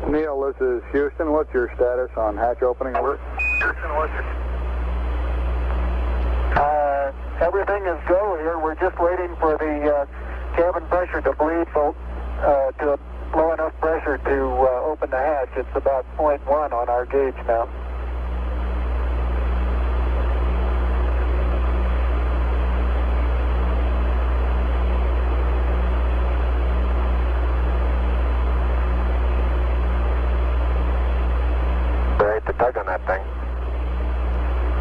Neil, this is Houston. What's your status on hatch opening? Over. Houston, what's your... everything is go here. We're just waiting for the cabin pressure to bleed to low enough pressure to open the hatch. It's about 0.1 on our gauge now. To tug on that thing.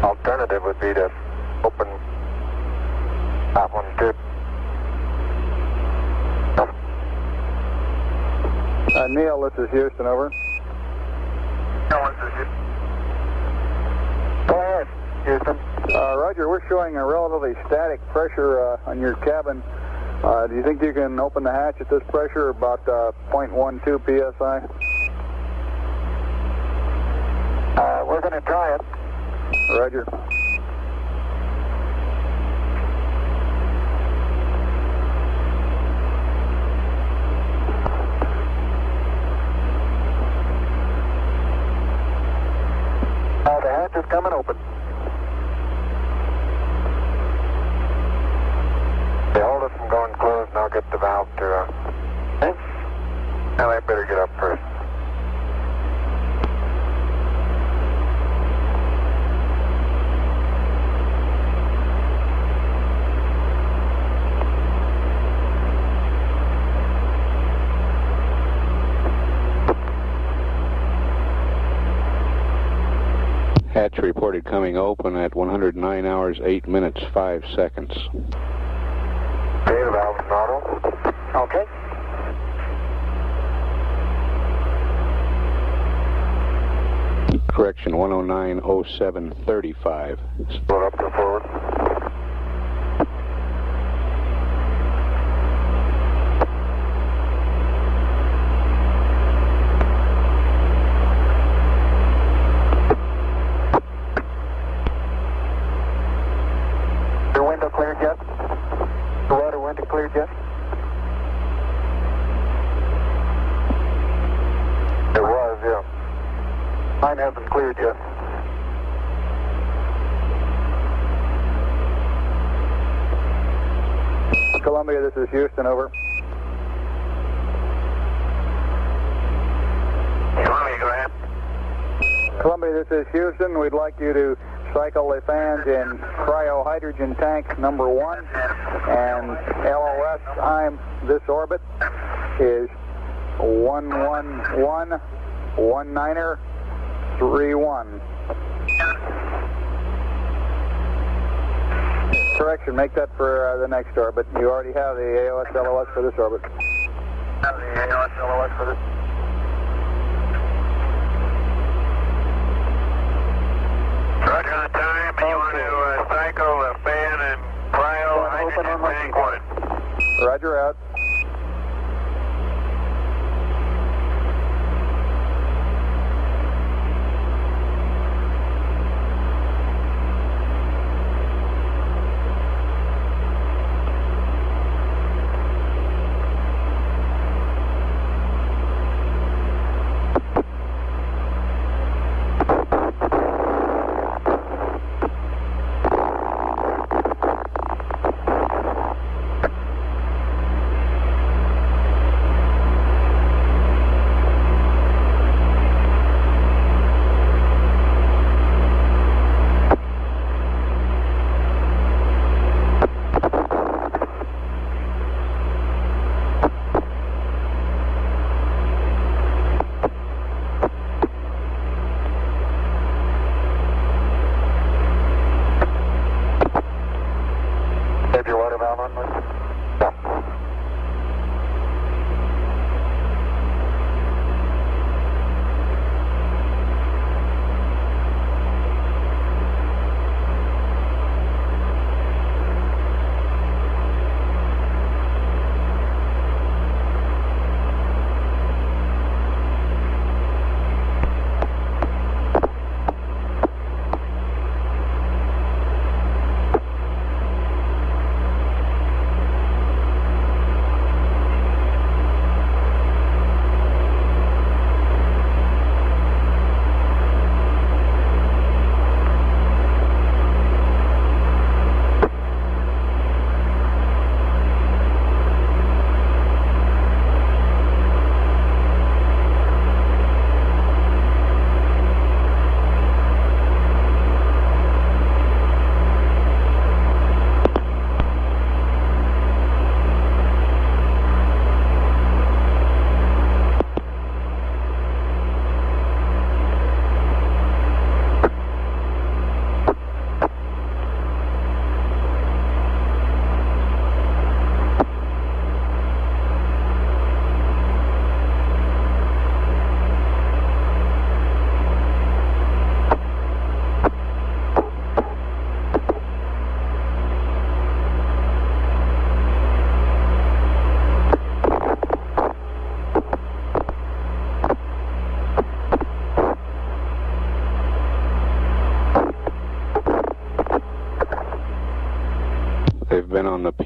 Alternative would be to open that one too. Neil, this is Houston, over. Neil, this is Houston. Go ahead, Houston. Roger, we're showing a relatively static pressure on your cabin. Do you think you can open the hatch at this pressure, about 0.12 psi? We're going to try it. Roger. The hatch is coming open. They hold us from going closed and I'll get the valve to Okay. and I better get up first. Hatch reported coming open at 109 hours, 8 minutes, 5 seconds. Okay, the valve's throttle. Okay. Correction, 109.07.35. Slow it up to forward. Cleared yet? The water window cleared yet? It was, yeah. Mine hasn't cleared yet. Columbia, this is Houston, over. Columbia, go ahead. Columbia, this is Houston. We'd like you to cycle the fans in cryo-hydrogen tank number 1, and LOS time this orbit is 111-19er-31. Correction, make that for the next orbit. You already have the AOS LOS for this orbit. Have the AOS LOS for this. Roger on time, and you want to cycle the fan and cryo hydrogen tank 1. Roger out.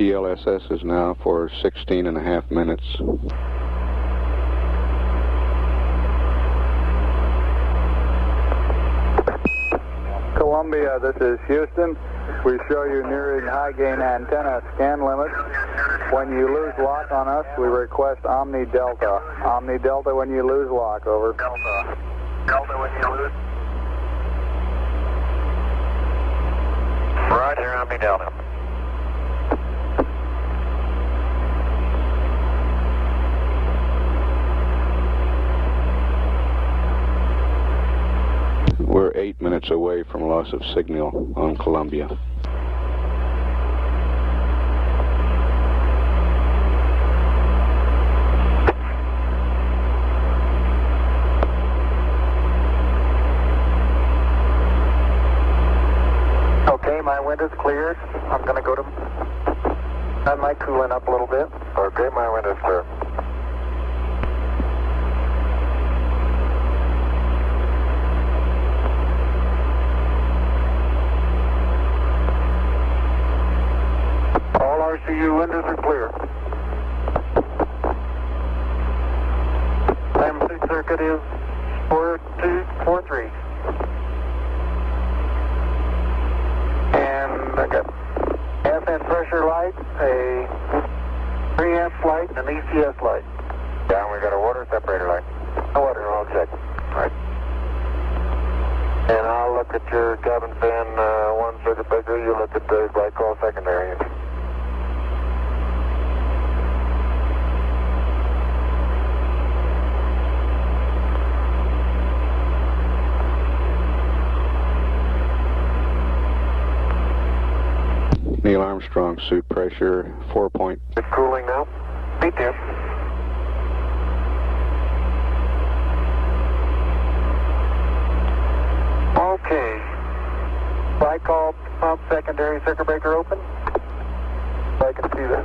PLSSs now for 16.5 minutes. Columbia, this is Houston. We show you nearing high gain antenna scan limit. When you lose lock on us, we request Omni Delta. Omni Delta when you lose lock, over. Delta. Delta when you lose. Roger, Omni Delta. We're 8 minutes away from loss of signal on Columbia. Okay, my wind is cleared. I'm going to go to... I might cooling up a little bit. Okay, my wind is clear. RCU windows are clear. Time circuit is 4243. And I got FN pressure light, a 3 amp light, and an ECS light. Yeah, and we got a water separator light. No water. I'll check. Right. And I'll look at your cabin fan, one circuit breaker. You look at the glycol secondary. Neil Armstrong, suit pressure 4 point. It's cooling now. Me too. Okay. Glycol pump secondary circuit breaker open. So I can see that.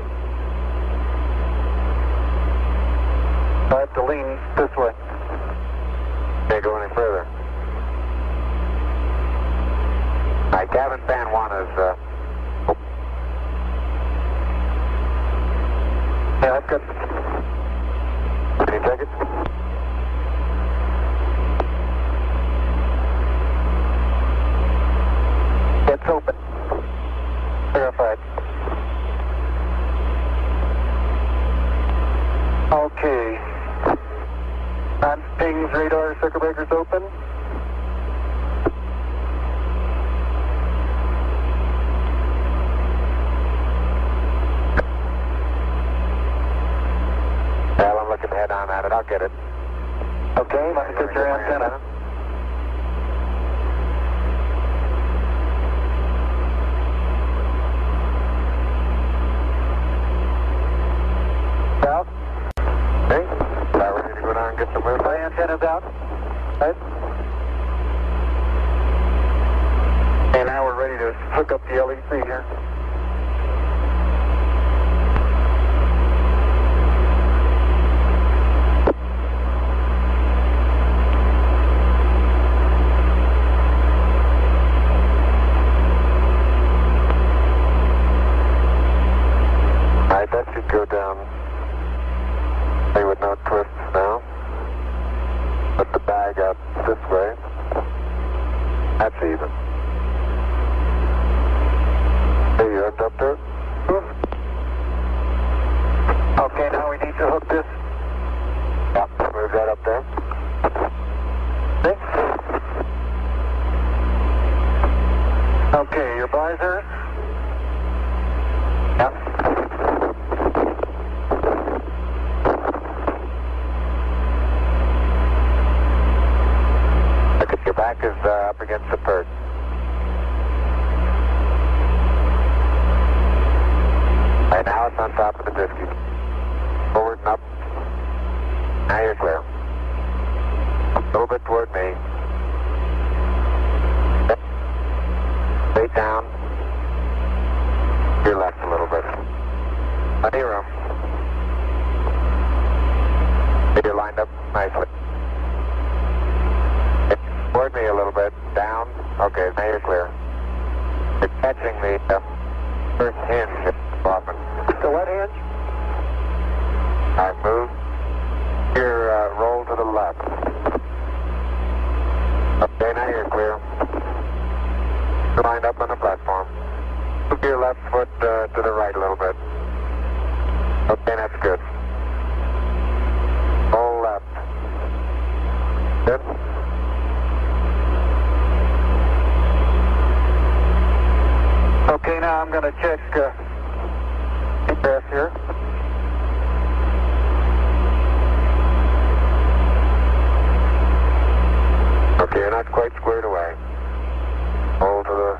I have to lean this way. Can't go any further. My cabin fan one is, Yeah, I've got... Can you check it? It's open. Verified. Okay. Non-pings radar circuit breakers open. Well, I'm looking head on at it. I'll get it. Okay, let's get your antenna. Out. Okay. About ready to go down and get some My movement. antenna's out. Right. And now we're ready to hook up the LEC here. Alright, that should go down. They with no twists now. Put the bag up this way. That's even. Hey, you hooked up there? Okay, now we need to hook this. Yeah, move that up there. Okay, your visor. Yep. Look at your back is up against the perch. Right now it's on top of the biscuit. Forward and up. Now you're clear. A little bit toward me. Stay down. Your left a little bit. Plenty of room. You're lined up nicely. Toward me a little bit. Down. Okay, now you're clear. You're catching the first hinge often. All right, move. Here, roll to the left. Okay, now you're clear. You're lined up on the platform. Move your left foot to the right a little bit. Okay, that's good. Roll left. Good. Okay, now I'm going to check ingress here. Okay, you're not quite squared away. Hold to the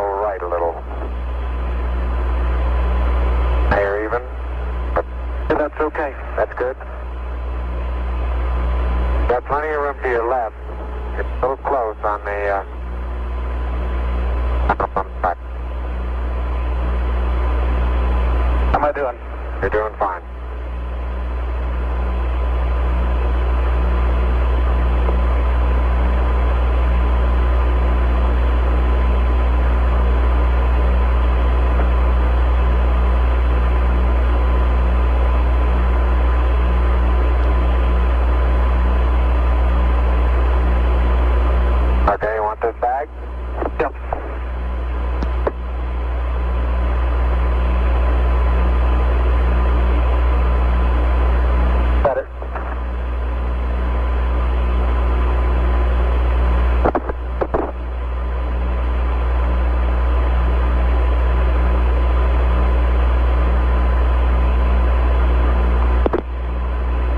right a little. Now you're even. Yeah, that's okay. That's good. Got plenty of room to your left. It's a little close on the side. How am I doing? You're doing fine. Okay, you want this bag? Yep. Got it.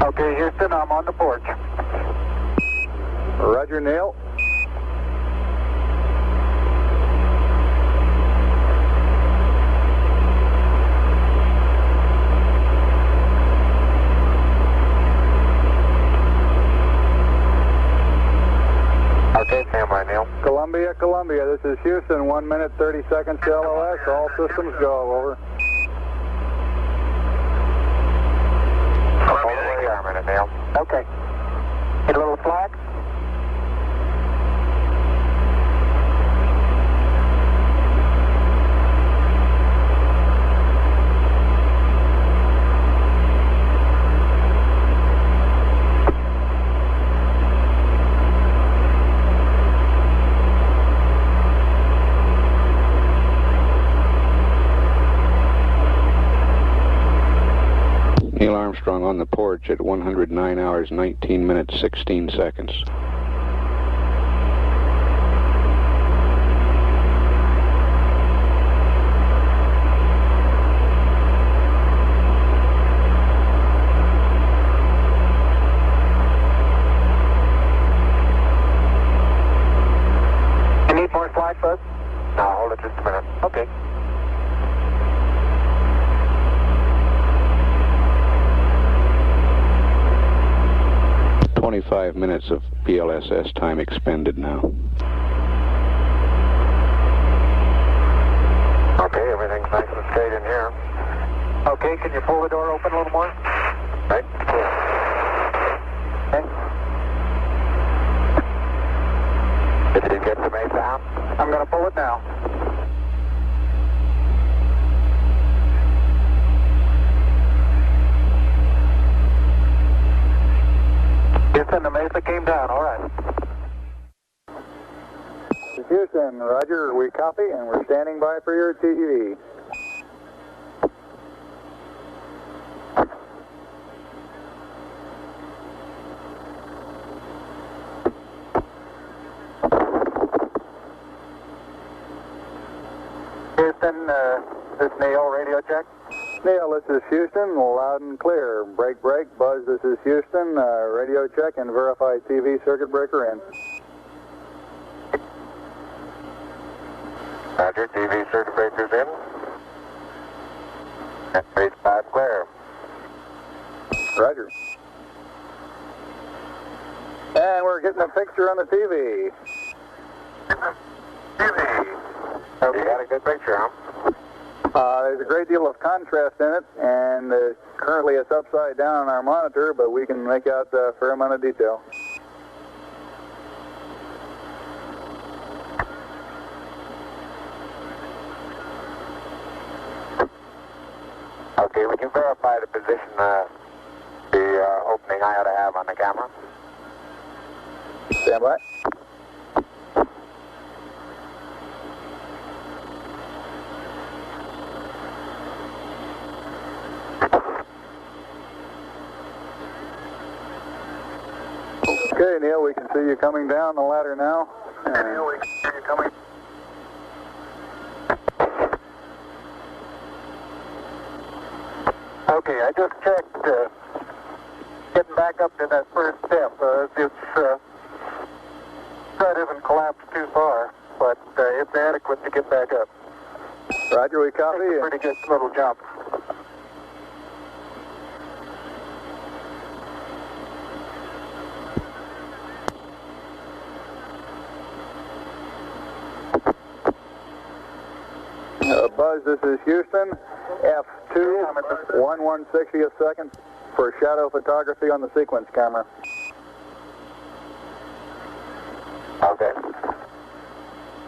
Okay, Houston, I'm on the porch. Roger, Neil. Okay, stand by, Neil. Columbia, Columbia, this is Houston, 1 minute 30 seconds to LOS, all systems go, over. Hold where you are a minute, Neil. Okay. Get a little slack? Neil Armstrong on the porch at 109 hours, 19 minutes, 16 seconds. You need more slack, Buzz? No, hold it just a minute. Okay. 25 minutes of PLSS time expended now. Okay, everything's nice and straight in here. Okay, can you pull the door open a little more? Right? Okay. Did you get the main down? I'm going to pull it now. Houston, the Mesa came down, all right. Houston, roger, we copy, and we're standing by for your TEV. Houston, this is Neil, radio check. Neil, this is Houston, loud and clear. Break, break. Buzz, this is Houston. Radio check and verify TV circuit breaker in. Roger, TV circuit breakers in. And page 5 clear. Roger. And we're getting a picture on the TV. TV. Okay. You got a good picture, huh? There's a great deal of contrast in it, and currently it's upside down on our monitor, but we can make out a fair amount of detail. Okay, would you verify the position, the opening I ought to have on the camera? Stand by. Okay, Neil, we can see you coming down the ladder now. Neil, we can see you coming. Okay, I just checked getting back up to that first step. That isn't collapsed too far, but it's adequate to get back up. Roger, we copy. It's a pretty good little jump. Buzz, this is Houston. F2, 1/160th second for shadow photography on the sequence camera. Okay.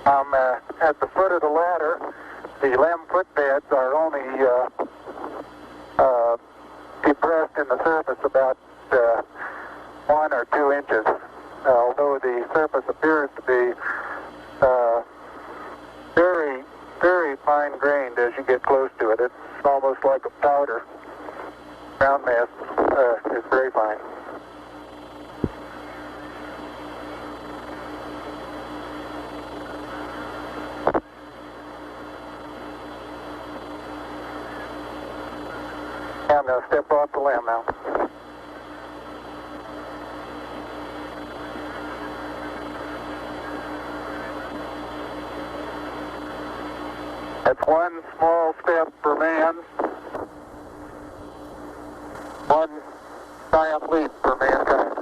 I'm at the foot of the ladder. The LEM footbeds are only depressed in the surface about 1 or 2 inches, although the surface appears to be very, very fine-grained as you get close to it. It's almost like a powder. Ground mass is very fine. I'm going to step off the LEM now. That's one small step for man, one giant leap for mankind.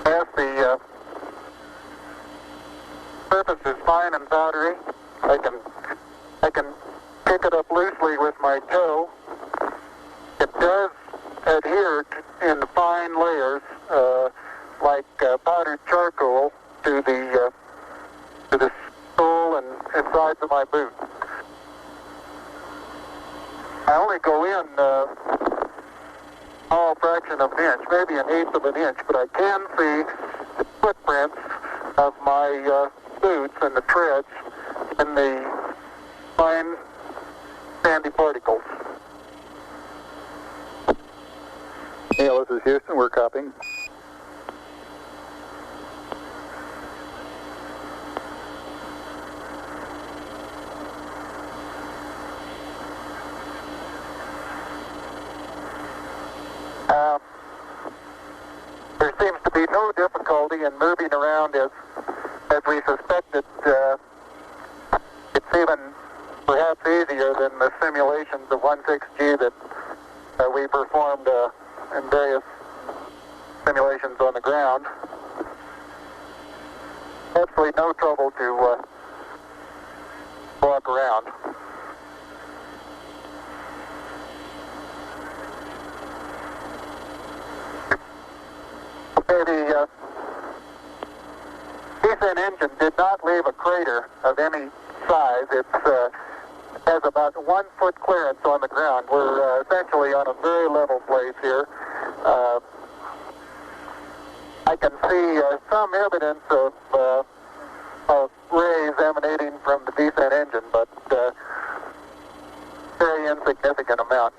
As the surface is fine and powdery, I can pick it up loosely with my toe. It does adhere in fine layers, like powdered charcoal, to the sole and sides of my boot. I only go in a small fraction of an inch, maybe an eighth of an inch, but I can see the footprints of my boots and the treads in the fine sandy particles. Neil, this is Houston. We're copying. There seems to be no difficulty in moving around as we suspected. It's even perhaps easier than the simulations of 16G that we performed in various simulations on the ground. Absolutely no trouble to walk around. Okay, the decent engine did not leave a crater of any size. It has about 1 foot clearance on the ground. We're essentially on a very level place here. I can see some evidence of rays emanating from the descent engine, but very insignificant amount.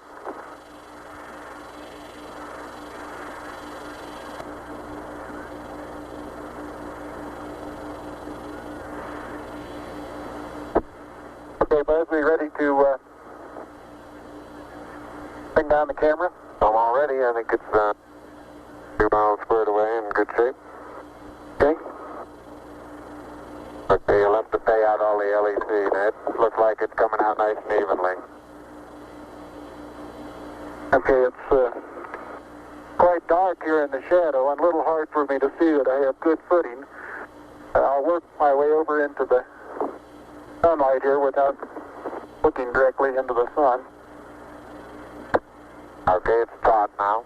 Okay, Buzz, we ready to bring down the camera? I'm all ready. I think it's 2 miles squared away in good shape. Okay. Okay, you'll have to pay out all the LEC, Ned. Looks like it's coming out nice and evenly. Okay, it's quite dark here in the shadow and a little hard for me to see that I have good footing. I'll work my way over into the sunlight here without looking directly into the sun. Okay, it's taut now.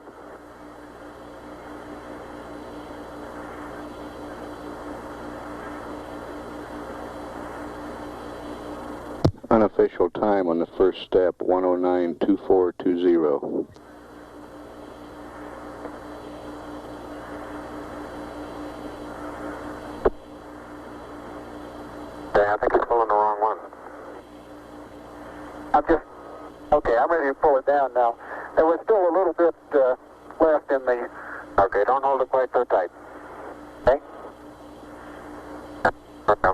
Unofficial time on the first step, 109.2420. Okay, I think you're pulling the wrong one. Okay, I'm ready to pull it down now. There was still a little bit left in the... Okay, don't hold it quite so tight. Okay. Okay.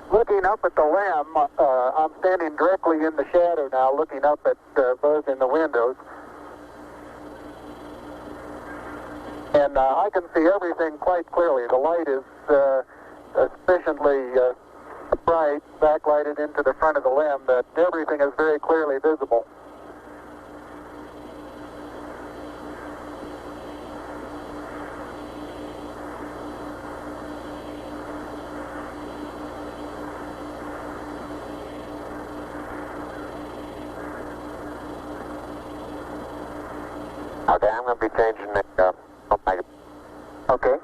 Looking up at the limb, I'm standing directly in the shadow now, looking up at Buzz in the windows. And I can see everything quite clearly. The light is sufficiently bright, backlighted into the front of the limb, that everything is very clearly visible. Okay, I'm going to be changing the Okay.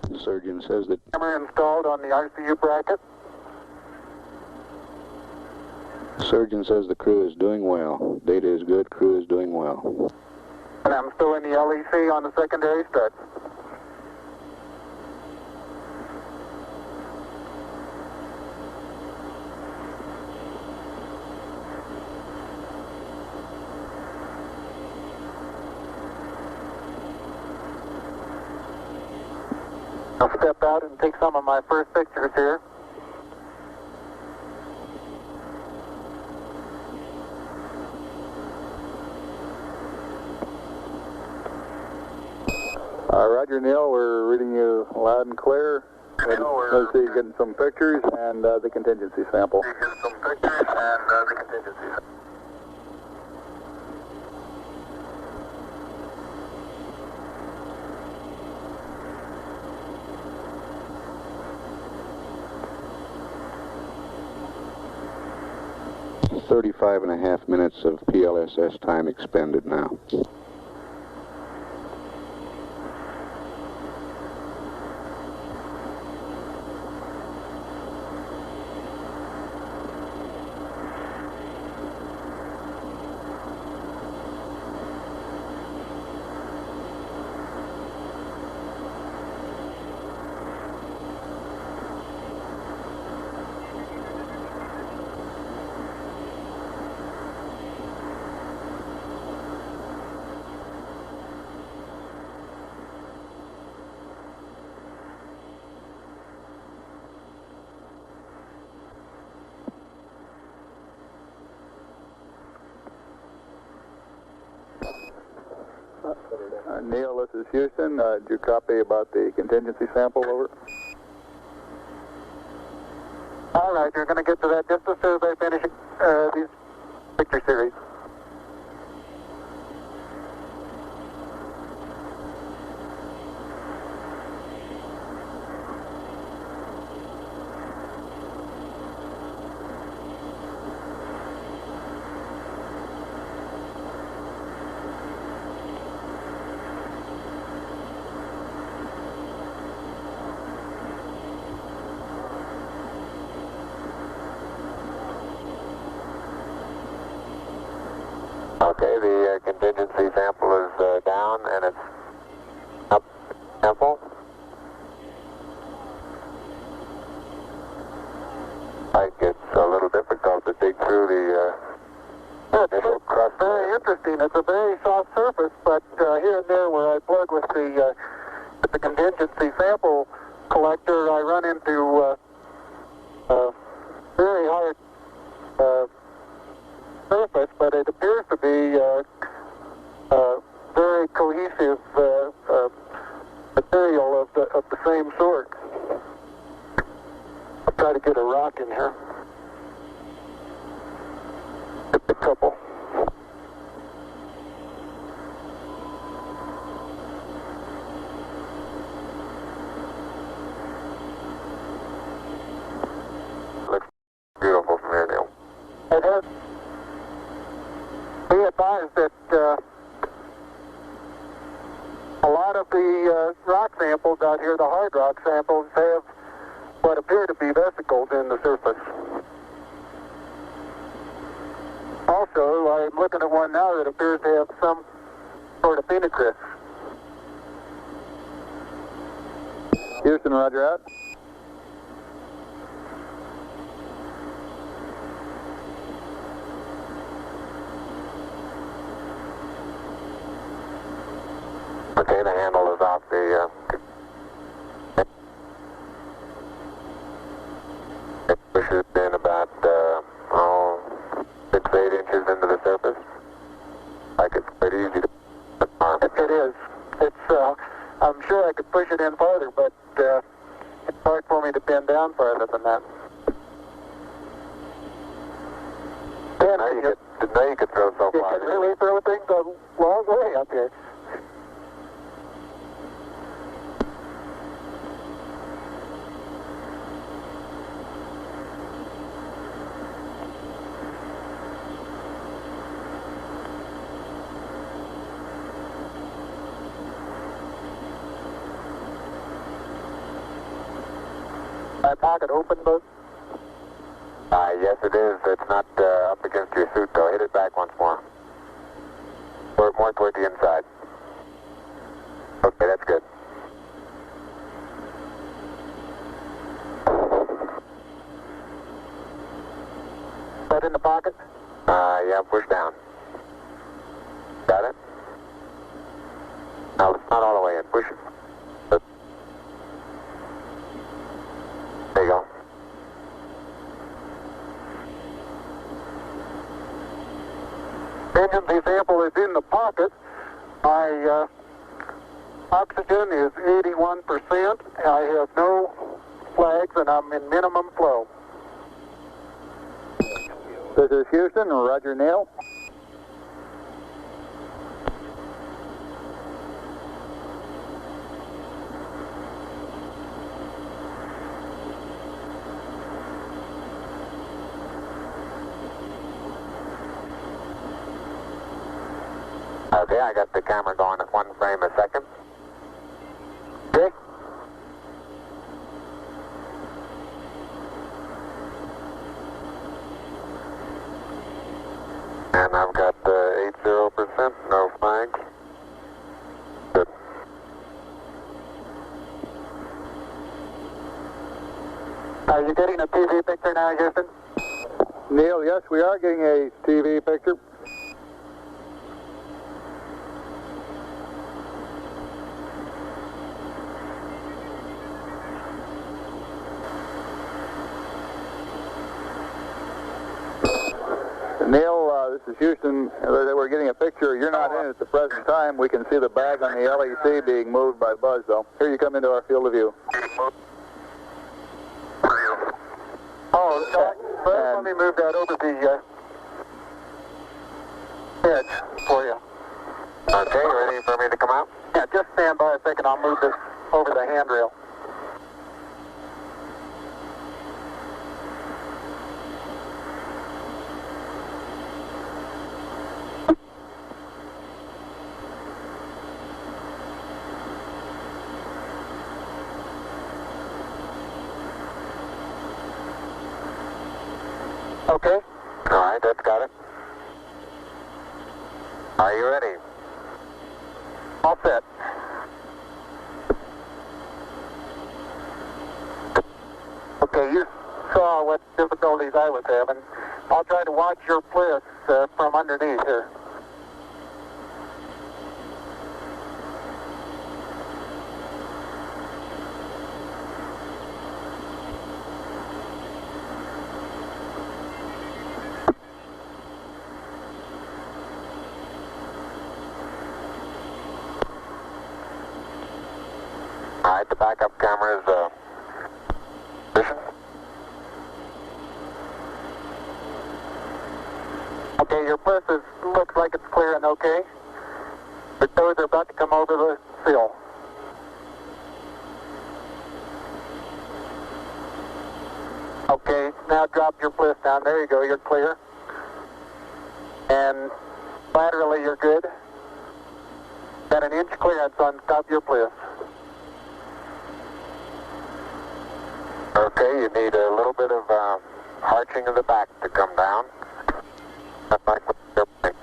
The surgeon says that Camera installed on the ICU bracket. the surgeon says the crew is doing well. Data is good, crew is doing well. And I'm still in the LEC on the secondary struts. I'll step out and take some of my first pictures here. Roger, Neil, we're reading you loud and clear. Let's see, you're getting some pictures and the contingency sample. Thirty-five and a half minutes of PLSS time expended now. Neil, this is Houston. Did you copy about the contingency sample? Over. All right, you're going to get to that just as soon as I finish these picture series. contingency sample is down and it's up sample. Like it's a little difficult to dig through the initial crust. Very interesting. It's a very soft surface, but here and there where I plug with the contingency sample collector, I run into very hard surface, but it appears to be very cohesive material of the same sort. I'll try to get a rock in here. Just a couple. Looks beautiful from here, Neil. It has. Be advised that a lot of the rock samples out here, the hard rock samples, have what appear to be vesicles in the surface. Also, I'm looking at one now that appears to have some sort of phenocryst. Houston, roger out. Okay, the handle is off the it pushes in about 6 to 8 inches into the surface. Like it's pretty easy to put on. It is. It's. I'm sure I could push it in farther, but it's hard for me to bend down farther than that. Now you could throw so You far. can really throw things a long way up here. My pocket open, but Yes, it is. It's not up against your suit, though. Hit it back once more. More toward the inside. Okay, that's good. that in the pocket? Yeah, push down. Got it? No, it's not all the way in. Push it. There you go. Engine sample is in the pocket. My oxygen is 81%. I have no flags and I'm in minimum flow. This is Houston, roger Neil. Okay, I got the camera going at 1 frame a second. Okay. And I've got 80%, no flags. Good. Are you getting a TV picture now, Houston? Neil, yes, we are getting a TV picture. Neil, this is Houston. We're getting a picture. You're not in at the present time. We can see the bag on the LEC being moved by Buzz, though. Here you come into our field of view. Oh, so let me move that over the edge for you. Okay, ready for me to come out? Yeah, just stand by a second. I'll move this over the handrail. Okay. All right, that's got it. Are you ready? All set. Okay, you saw what difficulties I was having. I'll try to watch your bliss from underneath here. All right, the backup camera is position. Okay, your bliss looks like it's clear and okay. The toes are about to come over the sill. Okay, now drop your bliss down. There you go, you're clear. And laterally you're good. Got an inch clearance on top of your bliss. Okay, you need a little bit of arching of the back to come down. That's like what you're doing.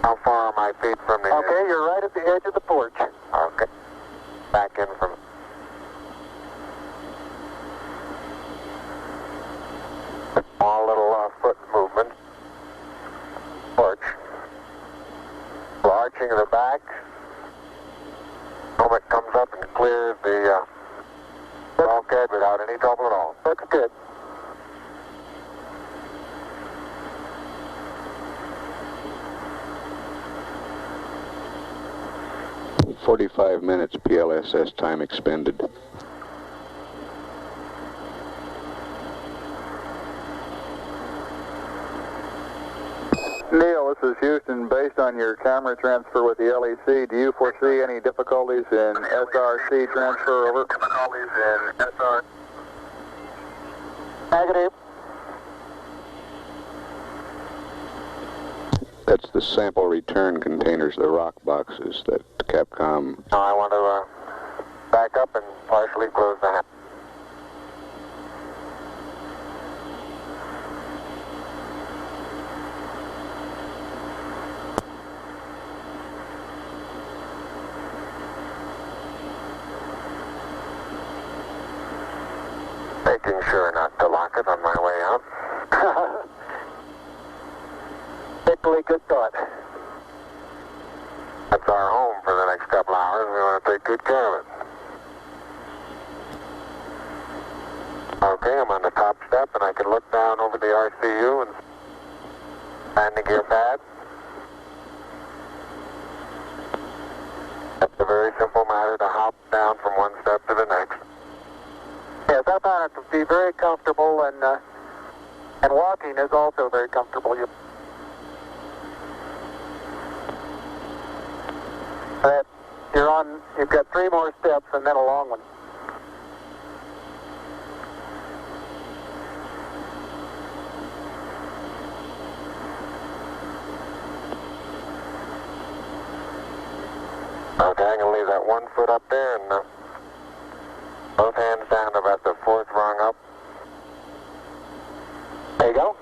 How far are my feet from the Okay, you're right at the edge of the porch. Okay. Back in from... Small little foot movement. Porch. Arching of the back. Moment comes up and clears the bulkhead without any trouble at all. Looks good. – 45 minutes PLSS time expended. Neil, this is Houston. Based on your camera transfer with the LEC, do you foresee any difficulties in SRC transfer over? Difficulties in SR. Negative. That's the sample return containers, the rock boxes that Capcom... Now I want to back up and partially close the hatch. Making sure not to lock it on my way out. Particularly good thought. That's our home for the next couple hours. We want to take good care of it. Okay, I'm on the top step and I can look down over the RCU and landing gear pad. It's a very simple matter to hop down from one step to the next. Yes, I found it to be very comfortable, and walking is also very comfortable. You've got 3 more steps and then a long one. Okay, I'm going to leave that 1 foot up there and both hands down about the 4th rung up. There you go.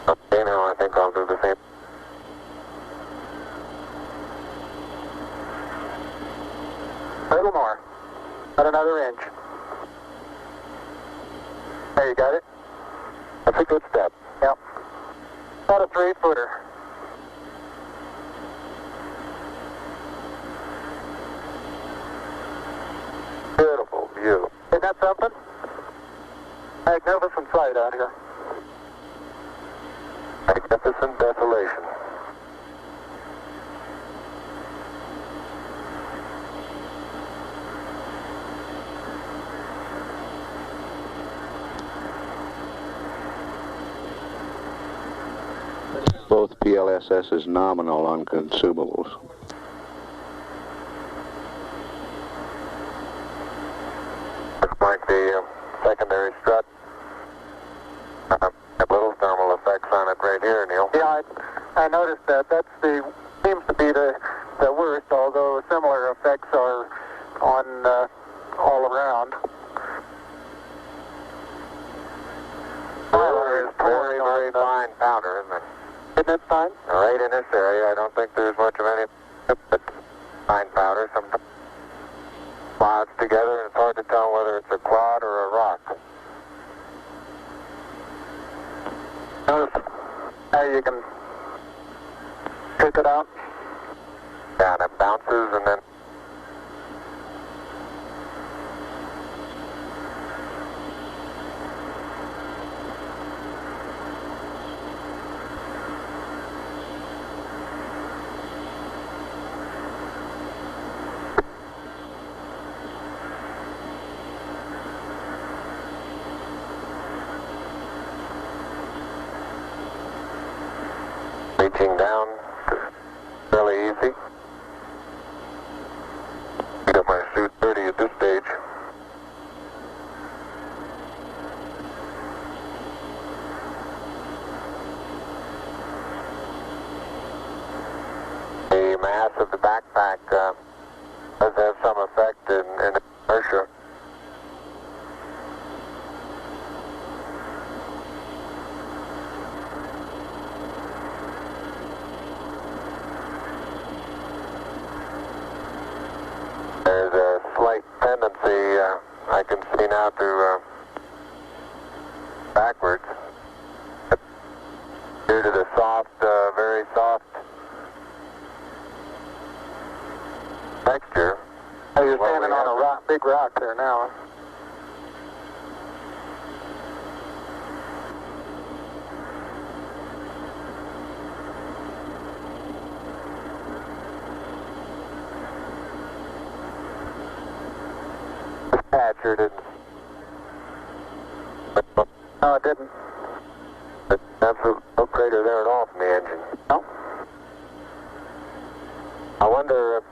Okay, now I think I'll do the same. A little more. About another inch. There, you got it? That's a good step. Yep. About a 3-footer. Beautiful view. Isn't that something? Magnificent sight out here. Magnificent desolation. Both PLSS nominal on consumables. Looks like the secondary strut. Have little thermal effects on it right here, Neil. Yeah, I noticed that. Seems to be the worst, although similar effects are on all around. Very, very fine powder, isn't it? Isn't it fine? Right in this area, I don't think there's much of any, but fine powder, some clouds together, and it's hard to tell whether it's a clod or a rock. Notice how you can pick it out. Yeah, and it bounces and then reaching down, fairly easy. Got my suit 30 at this stage. The mass of the backpack does have some effect in inertia. There's a slight tendency I can see now to backwards due to the soft, very soft texture. Oh, you're standing on a rock, big rock there now. Sure didn't. No, it didn't. There's absolutely no crater there at all from the engine. No? I wonder if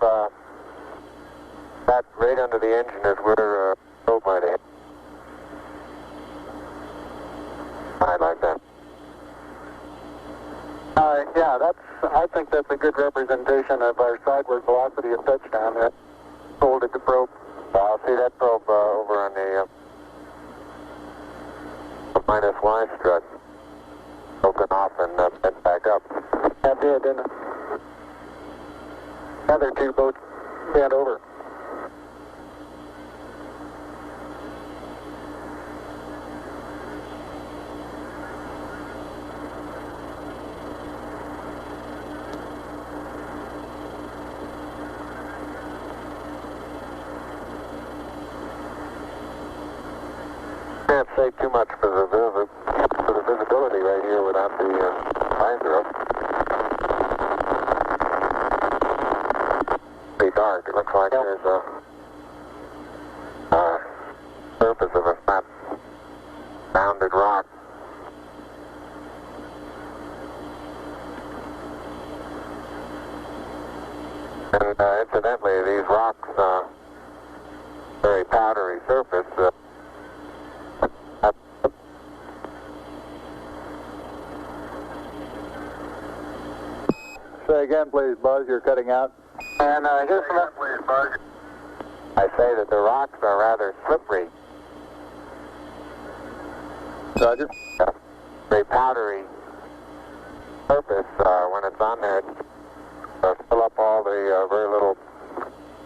that right under the engine is where probe might hit. I'd like that. Yeah, I think that's a good representation of our sideward velocity of touchdown there. Folded the probe. I'll see that probe over on the minus Y strut. Broken off and bent back up. That did, didn't it? The other two both bent over. Can't say too much for the visibility right here without the visor up. Pretty dark. It looks like there's a surface of a flat, rounded rock. And incidentally, these rocks, very powdery surface. Say again, please, Buzz. You're cutting out. And here's some... I say that the rocks are rather slippery. Roger. Very powdery surface. When it's on there, fill up all the very little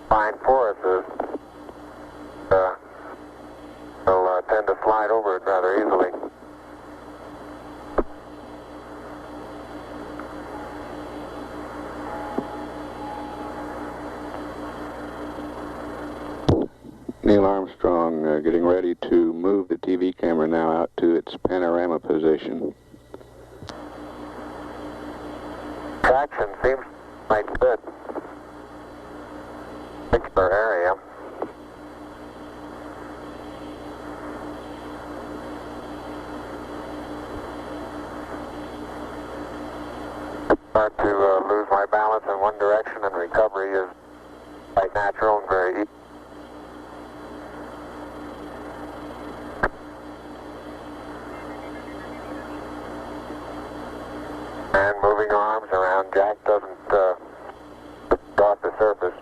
fine porises. They'll tend to slide over it rather easily. Neil Armstrong getting ready to move the TV camera now out to its panorama position. Traction seems quite good. Particular area. Start to lose my balance in one direction, and recovery is quite natural and very easy. And moving arms around Jack doesn't off the surface.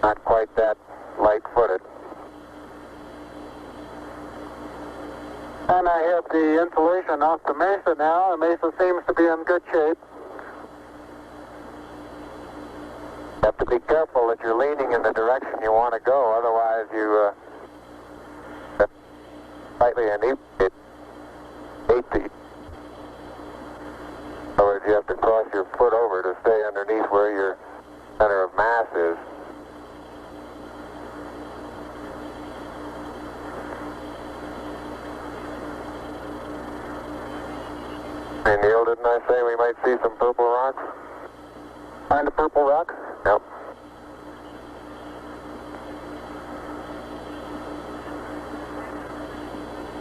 Not quite that light-footed. And I have the insulation off the Mesa now. The Mesa seems to be in good shape. You have to be careful that you're leaning in the direction you want to go, otherwise you slightly inebriate. In other words, you have to cross your foot over to stay underneath where your center of mass is. Hey Neil, didn't I say we might see some purple rocks? Find the purple rocks? Yep.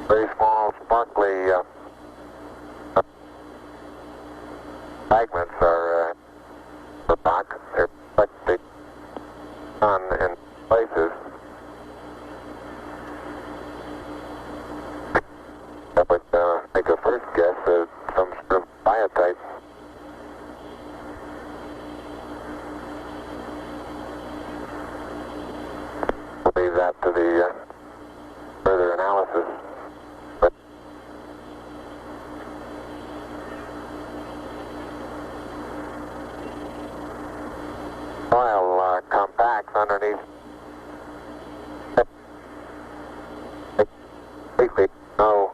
Very small, sparkly fragments are rock. They're like the sun in places. I would make a first guess at some sort of biotite. We'll leave that to the further analysis. But soil compacts underneath. Completely no.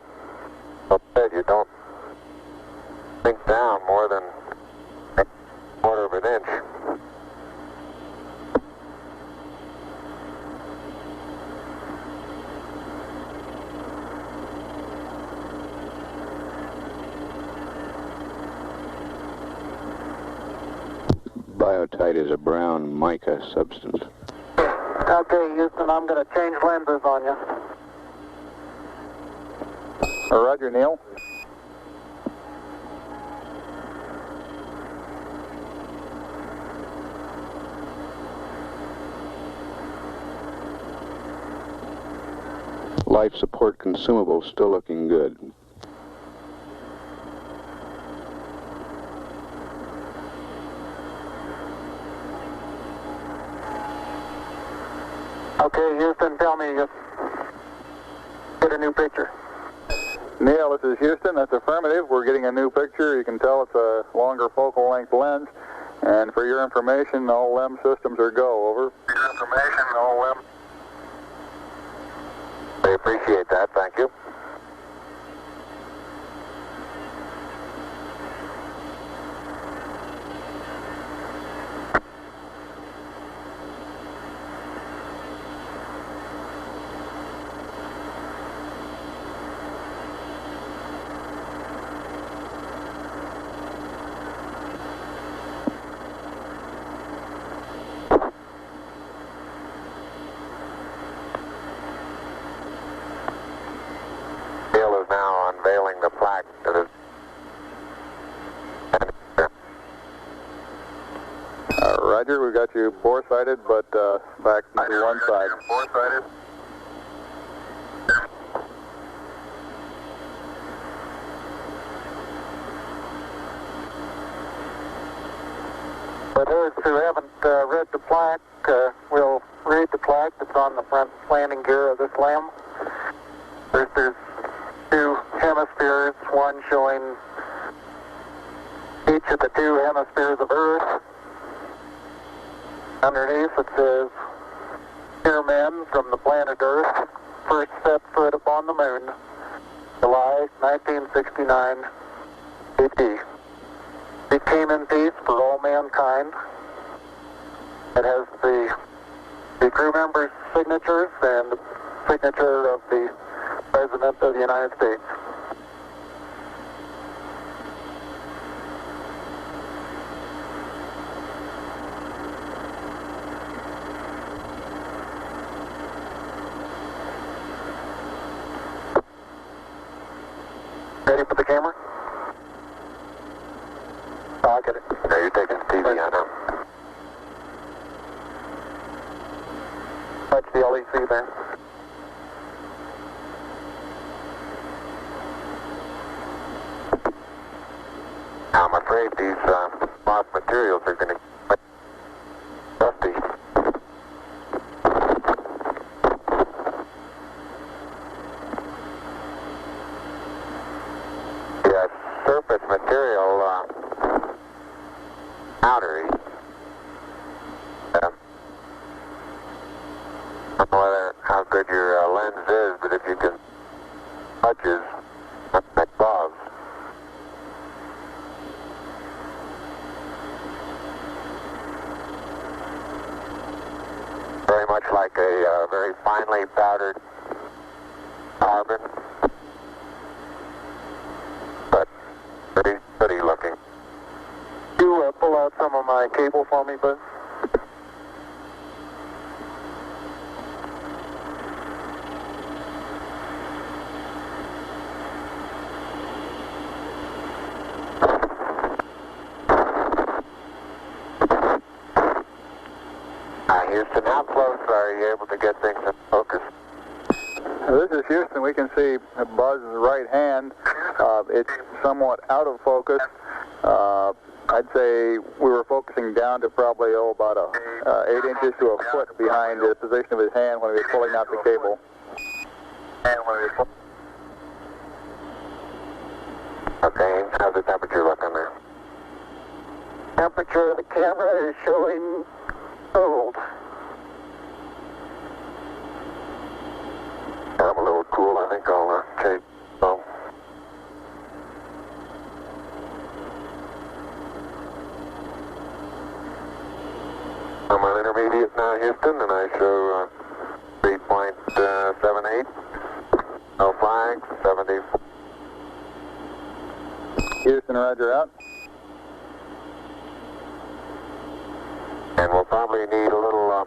You don't sink down more than a quarter of an inch. Biotite is a brown mica substance. Okay, Houston, I'm going to change lenses on you. Roger, Neil. Life support consumables still looking good. Okay, Houston, tell me, get a new picture. Neil, this is Houston. That's affirmative. We're getting a new picture. You can tell it's a longer focal length lens. And for your information, all LEM systems are go. Over. For your information, all LEM. I appreciate that. Thank you. Now unveiling the plaque that is. Roger, we got you four-sided, but back to one side. Four-sided. For those who haven't read the plaque, we'll read the plaque that's on the front landing gear of this LEM. There's two hemispheres, one showing each of the two hemispheres of Earth. Underneath it says, "Dear men from the planet Earth, first set foot upon the moon, July 1969 AD. We came in peace for all mankind." It has the crew members' signatures and the signature of the President of the United States. Ready for the camera? Oh, I get it. No, you're taking TV on now. Watch the LEC there. I'm afraid these soft materials are going to get dusty. budges like buzz. Very much like a very finely powdered carbon, but pretty looking. You pull out some of my cable for me, bud? Houston, how close are you able to get things in focus? This is Houston. We can see Buzz's right hand. It's somewhat out of focus. I'd say we were focusing down to probably about 8 inches to a foot behind the position of his hand when he was pulling out the cable. Okay, how's the temperature looking there? Temperature of the camera is showing cold. I'm a little cool. I think I'll take some. I'm on intermediate now, Houston, and I show 3.78. No flags, 74. Houston, roger out. And we'll probably need a little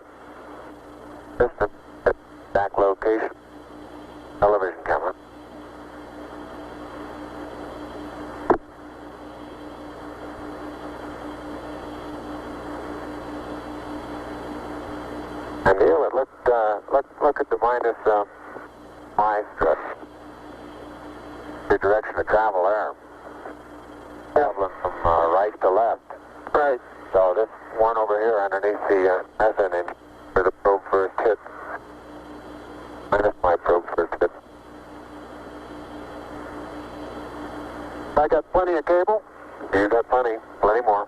distance at back location. Television camera. And Neil, it look at the minus Y strut. The direction of travel there. Traveling from right to left. Right. So this one over here underneath the methane engine where the probe first hit. Minus my probe first hit. I got plenty of cable? You got plenty more.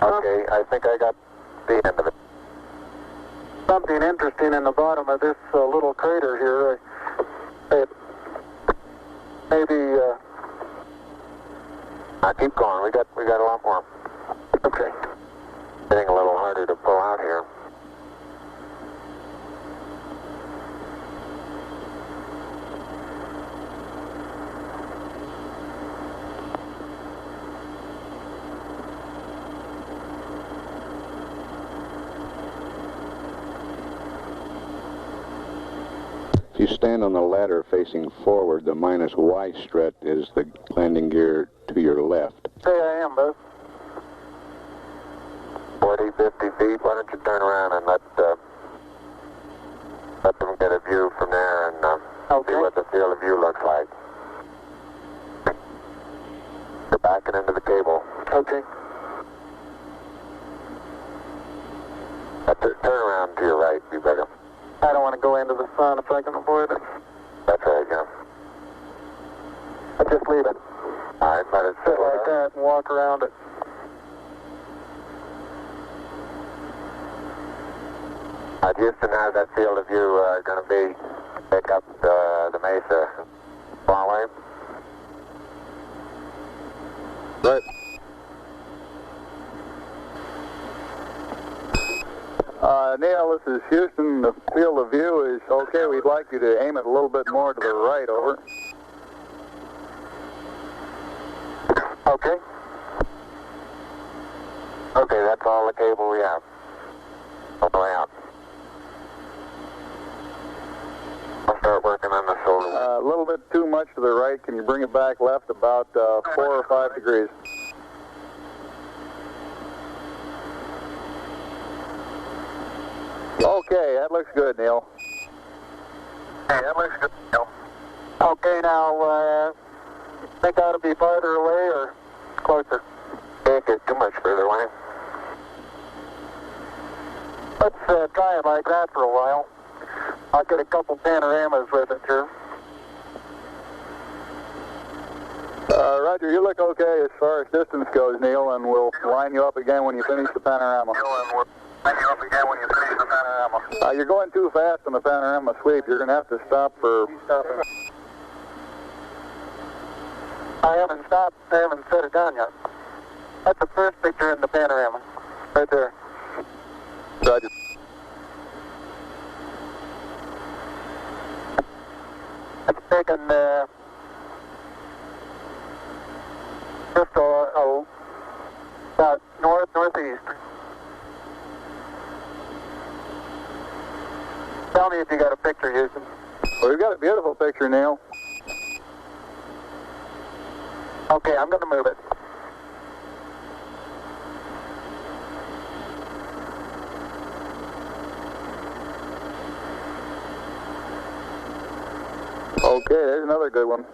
Okay, I think I got the end of it. Something interesting in the bottom of this little crater here. Maybe. Keep going. We got a lot more. Okay. Getting a little harder to pull out here. If you stand on the ladder facing forward, the minus Y strut is the landing gear to your left. Say I am, Buzz. 40, 50 feet. Why don't you turn around and let them get a view from there and see what the field of view looks like. You're backing into the cable. Okay. Turn around to your right, you better. I don't want to go into the sun if I can avoid it. That's right, yeah. I'll just leave it. All right, let it sit like that and walk around it. Houston, how's that field of view going to be? Pick up the mesa far away? Good. Neil, this is Houston. The field of view is okay. We'd like you to aim it a little bit more to the right, over. Okay. Okay, that's all the cable we have. All the way out. I'll start working on the shoulder. A little bit too much to the right. Can you bring it back left about 4 or 5 degrees? Okay, that looks good, Neil. Hey, that looks good, Neil. Okay, now, think I ought to be farther away or closer? Can't get too much further away. Let's try it like that for a while. I'll get a couple panoramas with it here. Roger, you look okay as far as distance goes, Neil, and we'll line you up again when you finish the panorama. You're going too fast on the panorama sweep. You're going to have to stop for... I haven't stopped. I haven't set it down yet. That's the first picture in the panorama. Right there. Roger. It's taken just about northeast. Tell me if you got a picture, Houston. Well, we've got a beautiful picture, Neil. Okay, I'm going to move it. Okay, there's another good one.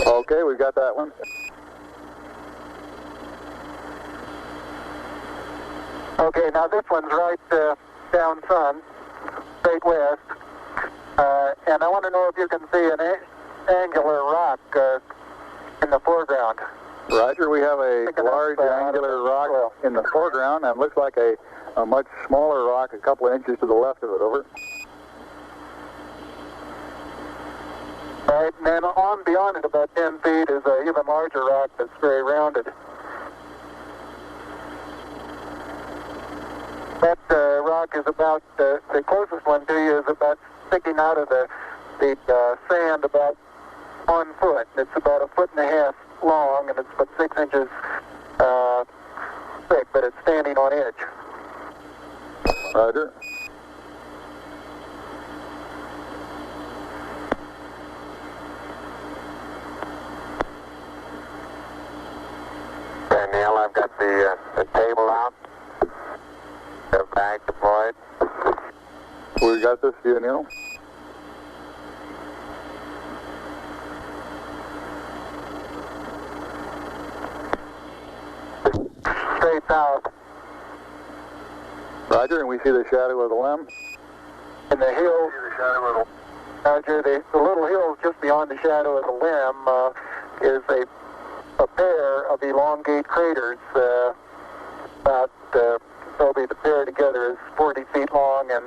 Okay, we've got that one. Okay, now this one's right down sun, straight west, and I want to know if you can see an angular rock in the foreground. Roger, we have a large angular rock in the foreground, and it looks like a much smaller rock a couple of inches to the left of it, over. Right, and then on beyond it about 10 feet is an even larger rock that's very rounded. That rock is about, the closest one to you is about sticking out of the sand about 1 foot. It's about 1.5 feet long, and it's about 6 inches thick, but it's standing on edge. Roger. Okay, Neil, I've got the table out. The bag deployed. We got this view, Neil. Straight south. Roger, and we see the shadow of the limb. In the hills, Roger, the little hills just beyond the shadow of the limb is a pair of elongate craters. About probably the pair together is 40 feet long and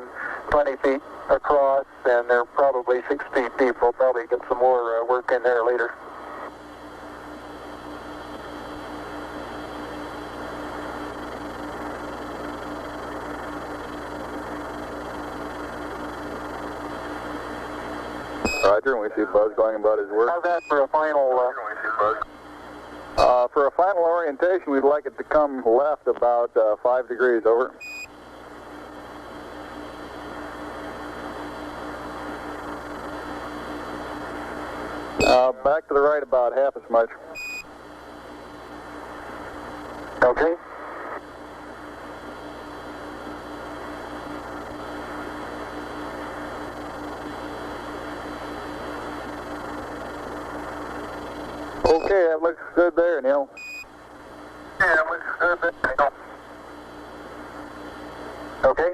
20 feet across, and they're probably 6 feet deep. We'll probably get some more work in there later. Roger, and we see Buzz going about his work. How's that for a final? For a final orientation, we'd like it to come left about 5 degrees, over. Back to the right about half as much. Okay. Okay, that looks good there, Neil. Yeah, that looks good there, Neil. Okay.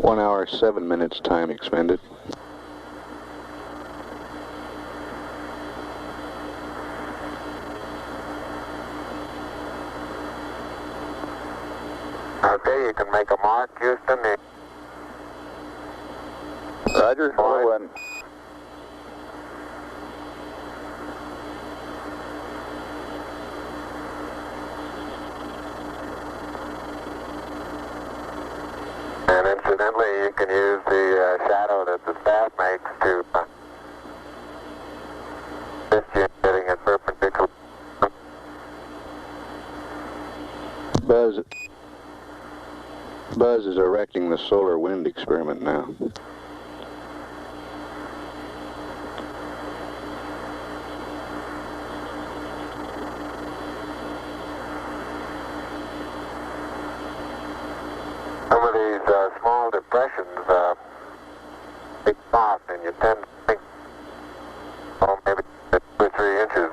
One hour, 7 minutes time expended. Okay, you can make a mark, Houston. Roger, hello, and incidentally, you can use the shadow that the staff makes to assist you in getting it perpendicular. Buzz is erecting the solar wind experiment now. Some of these small depressions be soft, and you tend to think, oh, maybe the 3 inches.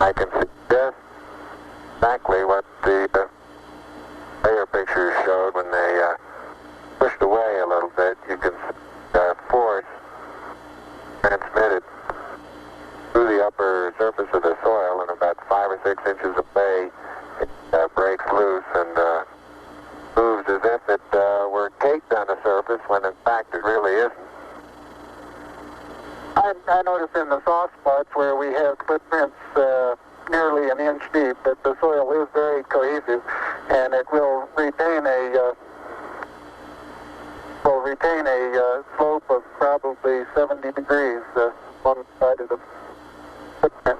I can suggest exactly what the layer pictures showed when they pushed away a little bit. You can force transmitted through the upper surface of the soil, and about 5 or 6 inches away it breaks loose and moves as if it were caked on the surface, when in fact it really isn't. I notice in the soft spots where we have footprints nearly an inch deep that the soil is very cohesive, and it will retain a slope of probably 70 degrees on the side of the footprint.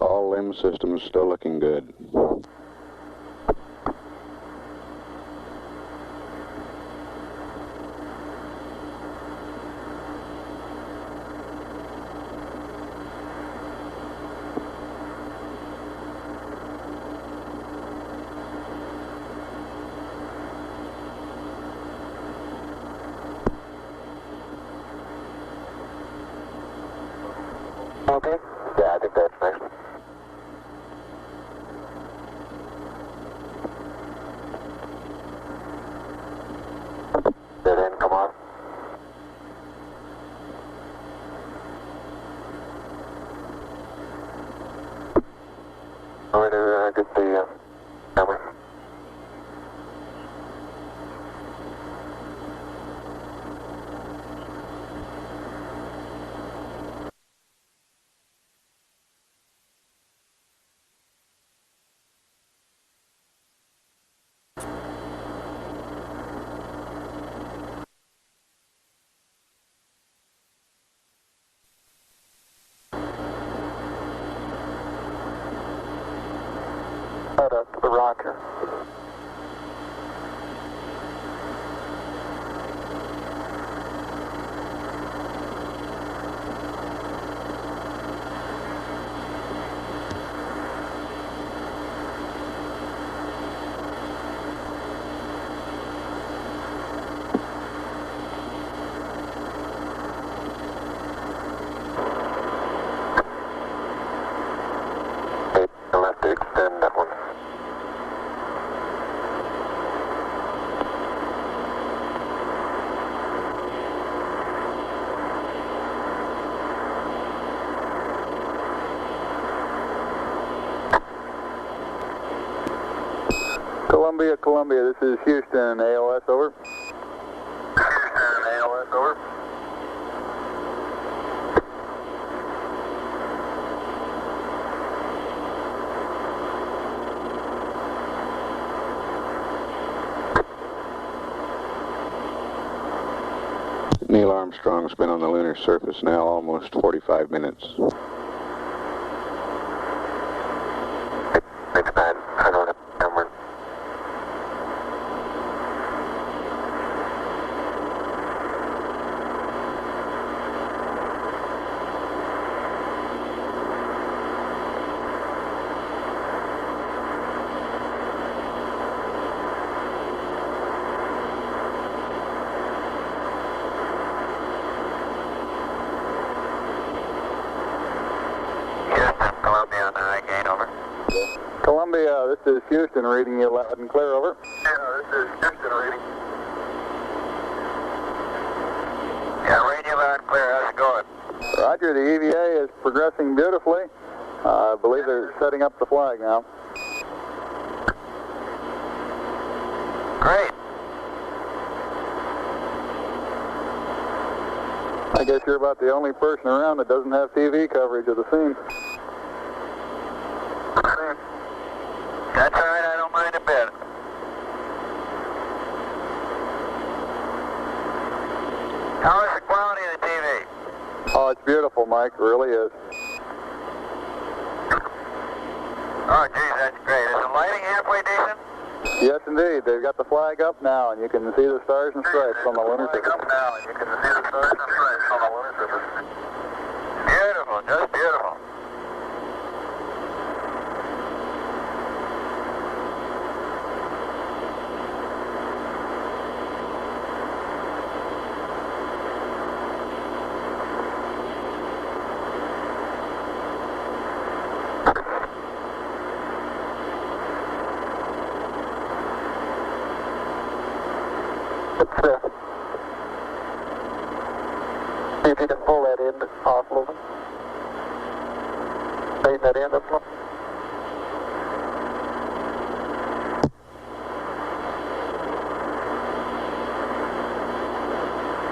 All limb systems still looking good. Okay? Yeah, I think that's next. Dead end, come on. I'm going to get the camera. Right up to the rocker. You'll have to extend that one. Columbia, this is Houston, AOS, over. Houston, AOS, over. Neil Armstrong's been on the lunar surface now almost 45 minutes. It's bad. I don't have a camera. Columbia on the high gain, over. Columbia, this is Houston, reading you loud and clear, over. Yeah, this is Houston reading. Yeah, radio loud and clear. How's it going? Roger, the EVA is progressing beautifully. I believe they're setting up the flag now. Great. I guess you're about the only person around that doesn't have TV coverage of the scene. That's all right, I don't mind a bit. How is the quality of the TV? Oh, it's beautiful, Mike. It really is. Oh, geez, that's great. Is the lighting halfway decent? Yes, indeed. They've got the flag up now, and you can see the stars and stripes on the lunar surface. Beautiful, just beautiful. See if you can pull that end off a little bit. Straighten that end up a little.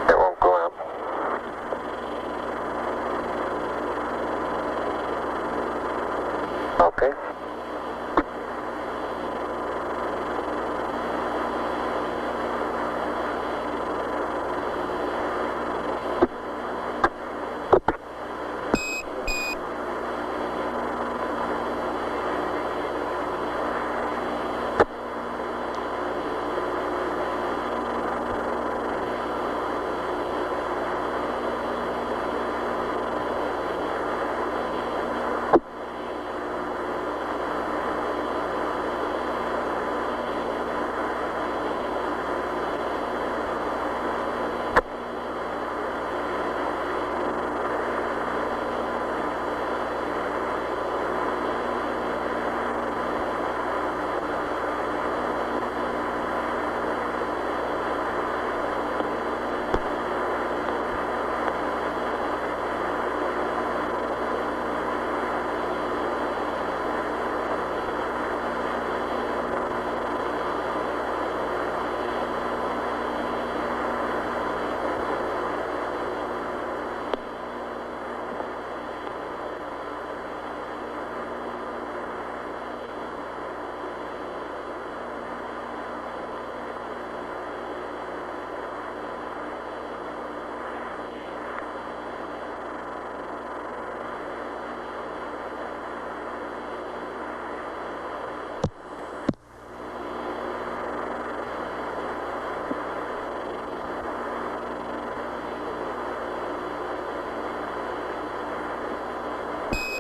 It won't go up. Okay.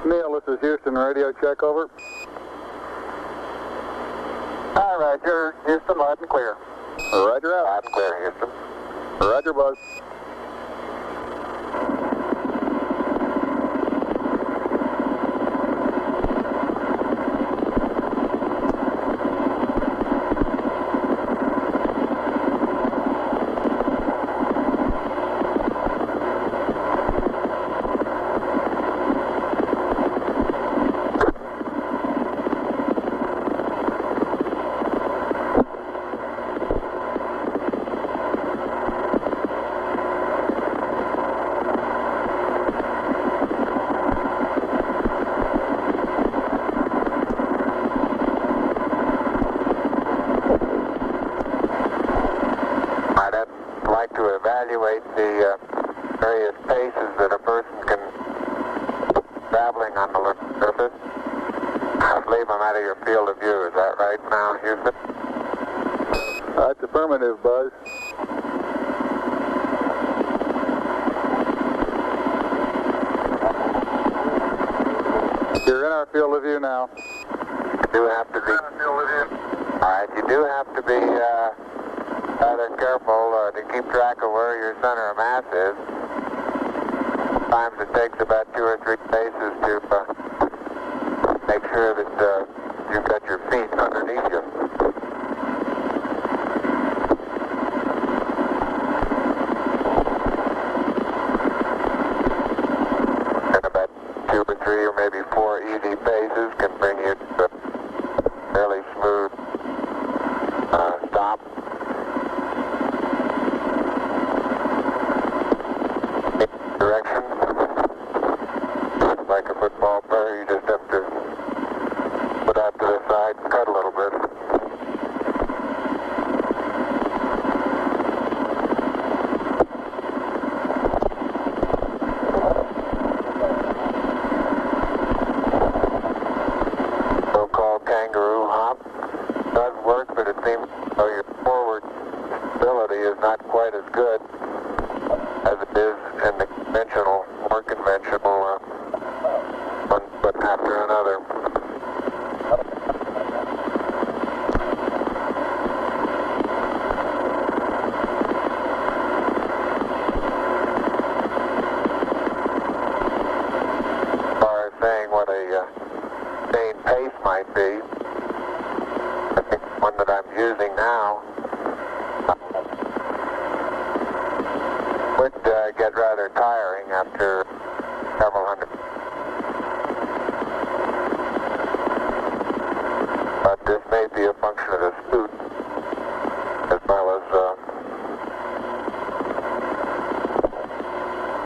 Neil, this is Houston radio check over. All right, you're Houston, loud and clear. Roger out. Loud and clear, Houston. Roger, Buzz. Evaluate the various paces that a person can traveling on the surface. I believe I'm out of your field of view. Is that right now, Houston? That's affirmative, Buzz. You're in our field of view now. You do have to be. All right, you do have to be rather careful to keep track of where your center of mass is. Sometimes it takes about 2 or 3 paces to make sure that you've got your feet underneath you. smooth stop. Direction. Like a football player, you just have to put out to the side and cut a little bit. So-called kangaroo hop does work, but it seems your forward stability is not quite as good as it is in the conventional, more conventional one foot after another. As far as saying what a sustained pace might be, I think the one that I'm using now would get rather tiring after several hundred. But this may be a function of the spoot as well as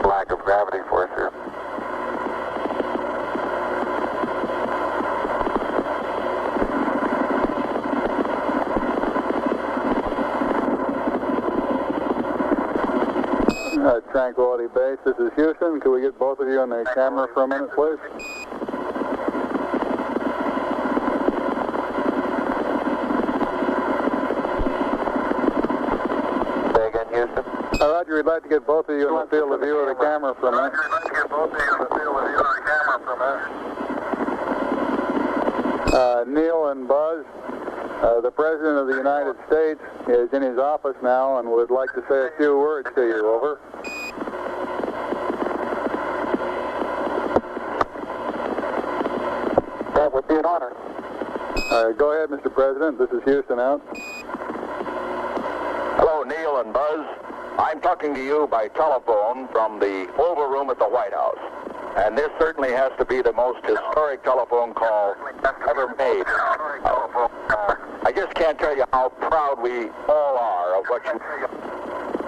lack of gravity force here. Tranquility Base, this is Houston. Could we get both of you on the camera for a minute, please? Say again, Houston? Roger, we'd like to get both of you in the field of view of the camera for a minute. Roger, we'd like to get both of you in the field of view of the camera for a minute. Neil and Buzz, the President of the United States is in his office now and would like to say a few words to you. Over. That would be an honor. Go ahead, Mr. President. This is Houston out. Hello, Neil and Buzz. I'm talking to you by telephone from the Oval Room at the White House. And this certainly has to be the most historic telephone call ever made. I just can't tell you how proud we all are of what you do.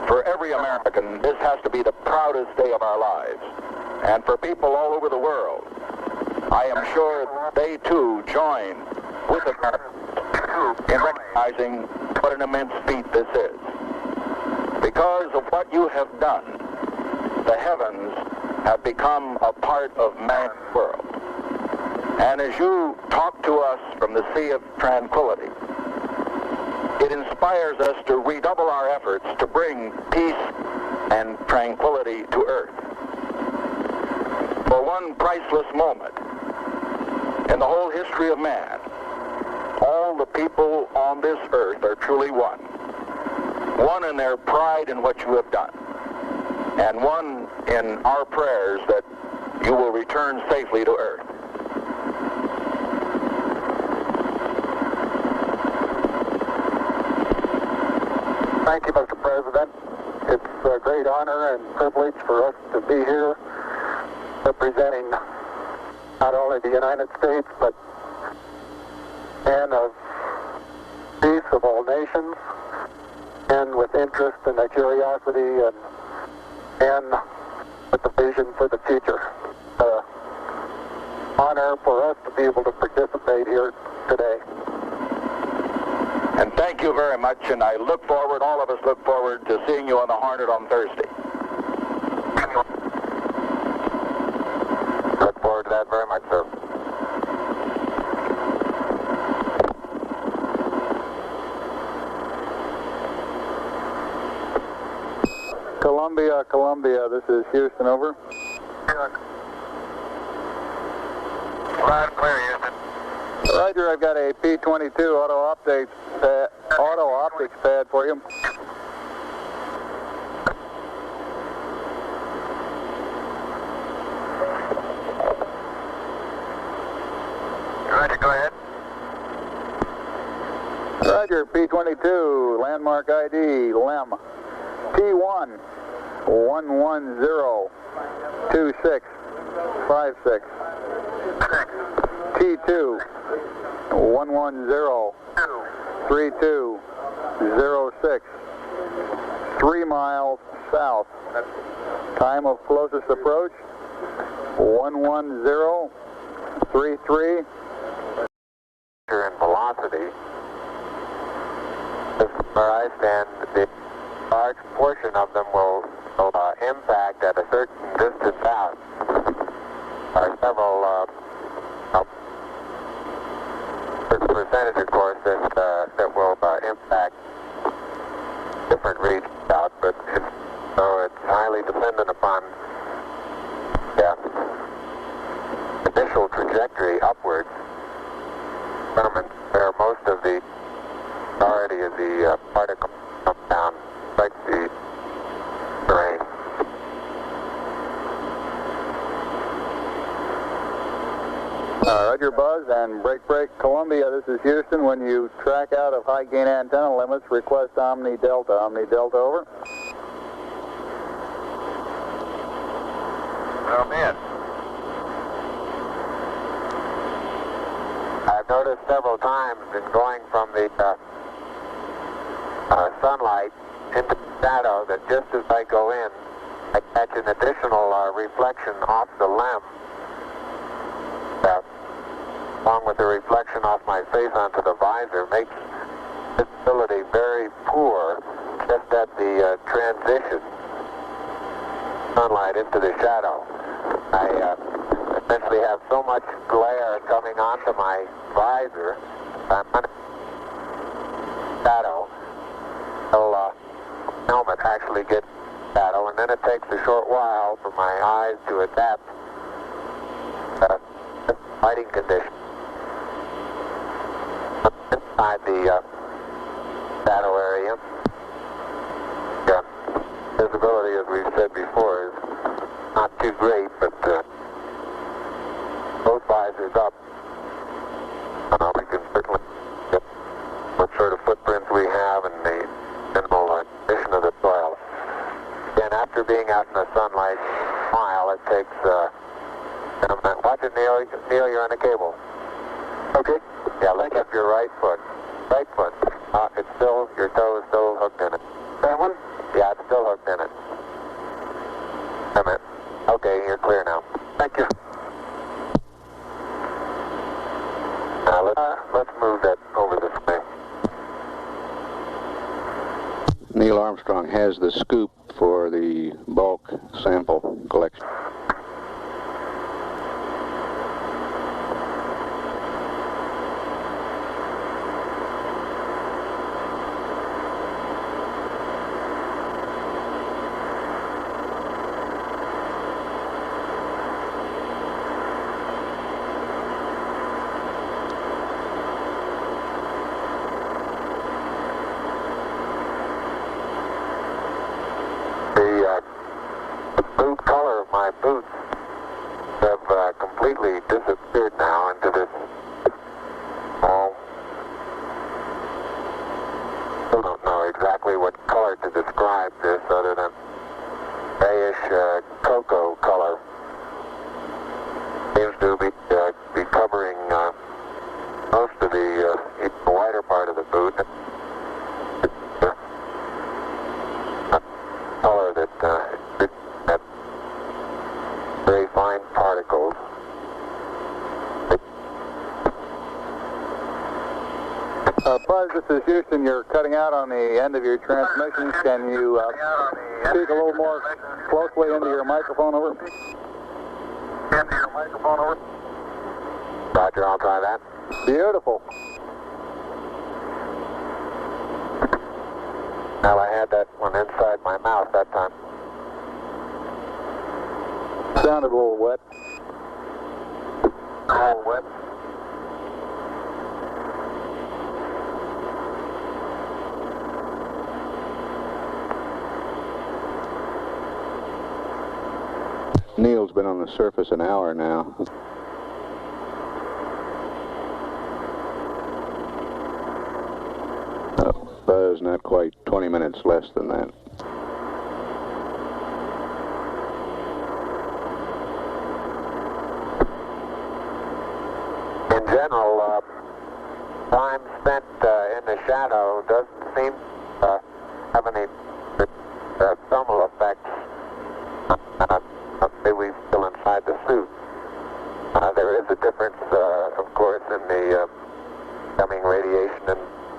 For every American, this has to be the proudest day of our lives. And for people all over the world, I am sure they too join with Americans in recognizing what an immense feat this is. Because of what you have done, the heavens have become a part of man's world. And as you talk to us from the Sea of Tranquility, it inspires us to redouble our efforts to bring peace and tranquility to Earth. For one priceless moment in the whole history of man, all the people on this earth are truly one. One in their pride in what you have done, and one in our prayers that you will return safely to Earth. Thank you, Mr. President. It's a great honor and privilege for us to be here representing not only the United States, but men of peace of all nations, men with interest and a curiosity, and men with a vision for the future. Honor for us to be able to participate here today. And thank you very much, and I look forward, all of us look forward to seeing you on the Hornet on Thursday. Look forward to that very much, sir. Columbia, Columbia, this is Houston, over. Loud and clear, Houston. Roger, I've got a P-22 auto optics pad for you. Roger, go ahead. Roger, P-22, landmark ID, LEM, T1, 1102656. T2, 110-3206. 3 miles south. Time of closest approach, 11033. In velocity, where I stand, the large portion of them will impact at a certain distance out. There are several certain percentage, of course, that will impact different regions out, but so it's highly dependent upon the initial trajectory upwards, determines where most of the authority of the particle comes down, like the terrain. Roger, Buzz, and break, Columbia, this is Houston. When you track out of high gain antenna limits, request Omni Delta, over. Come in. I've noticed several times in going from the sunlight into the shadow that just as I go in, I catch an additional reflection off the lem, along with the reflection off my face onto the visor, makes visibility very poor just at the transition sunlight into the shadow. I essentially have so much glare coming onto my visor, I'm under shadow until helmet actually gets shadow, and then it takes a short while for my eyes to adapt to lighting conditions. Inside the shadow area, visibility, as we've said before, is not too great, but both visors up. We can certainly get what sort of footprints we have and the general condition of the soil. Again, after being out in the sunlight a while, it takes watch it, Neil. Neil, you're on the cable. Okay. Yeah, lift up your right foot. Right foot. It's still, your toe is still hooked in it. That one? Yeah, it's still hooked in it. A minute. Okay, you're clear now. Thank you. Let's move that over this way. Neil Armstrong has the scoop for the bulk sample collection. The boot color of my boots have completely disappeared now into this small. Still don't know exactly what color to describe this other than grayish cocoa color. Seems to be covering most of the wider part of the boot. Color that had very fine particles. Buzz, this is Houston. You're cutting out on the end of your transmission. Can you speak a little more closely into your microphone, over? Into your microphone, over. Roger, I'll try that. Beautiful. Well, I had that one inside my mouth that time. Sounded a little wet. A little wet. Neil's been on the surface an hour now. Buzz, not quite 20 minutes less than that. In general, spent in the shadow doesn't seem to have any thermal effects. We still inside the suit. There is a difference, of course, in the coming radiation in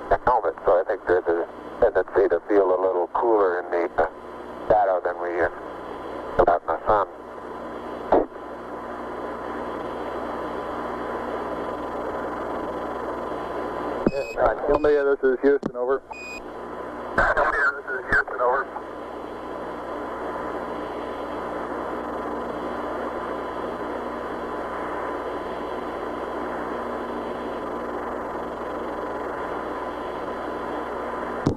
the helmet, so I think there's a tendency to feel a little cooler in the shadow than we feel out in the sun. Columbia, this is Houston, over. Columbia, this is Houston, over.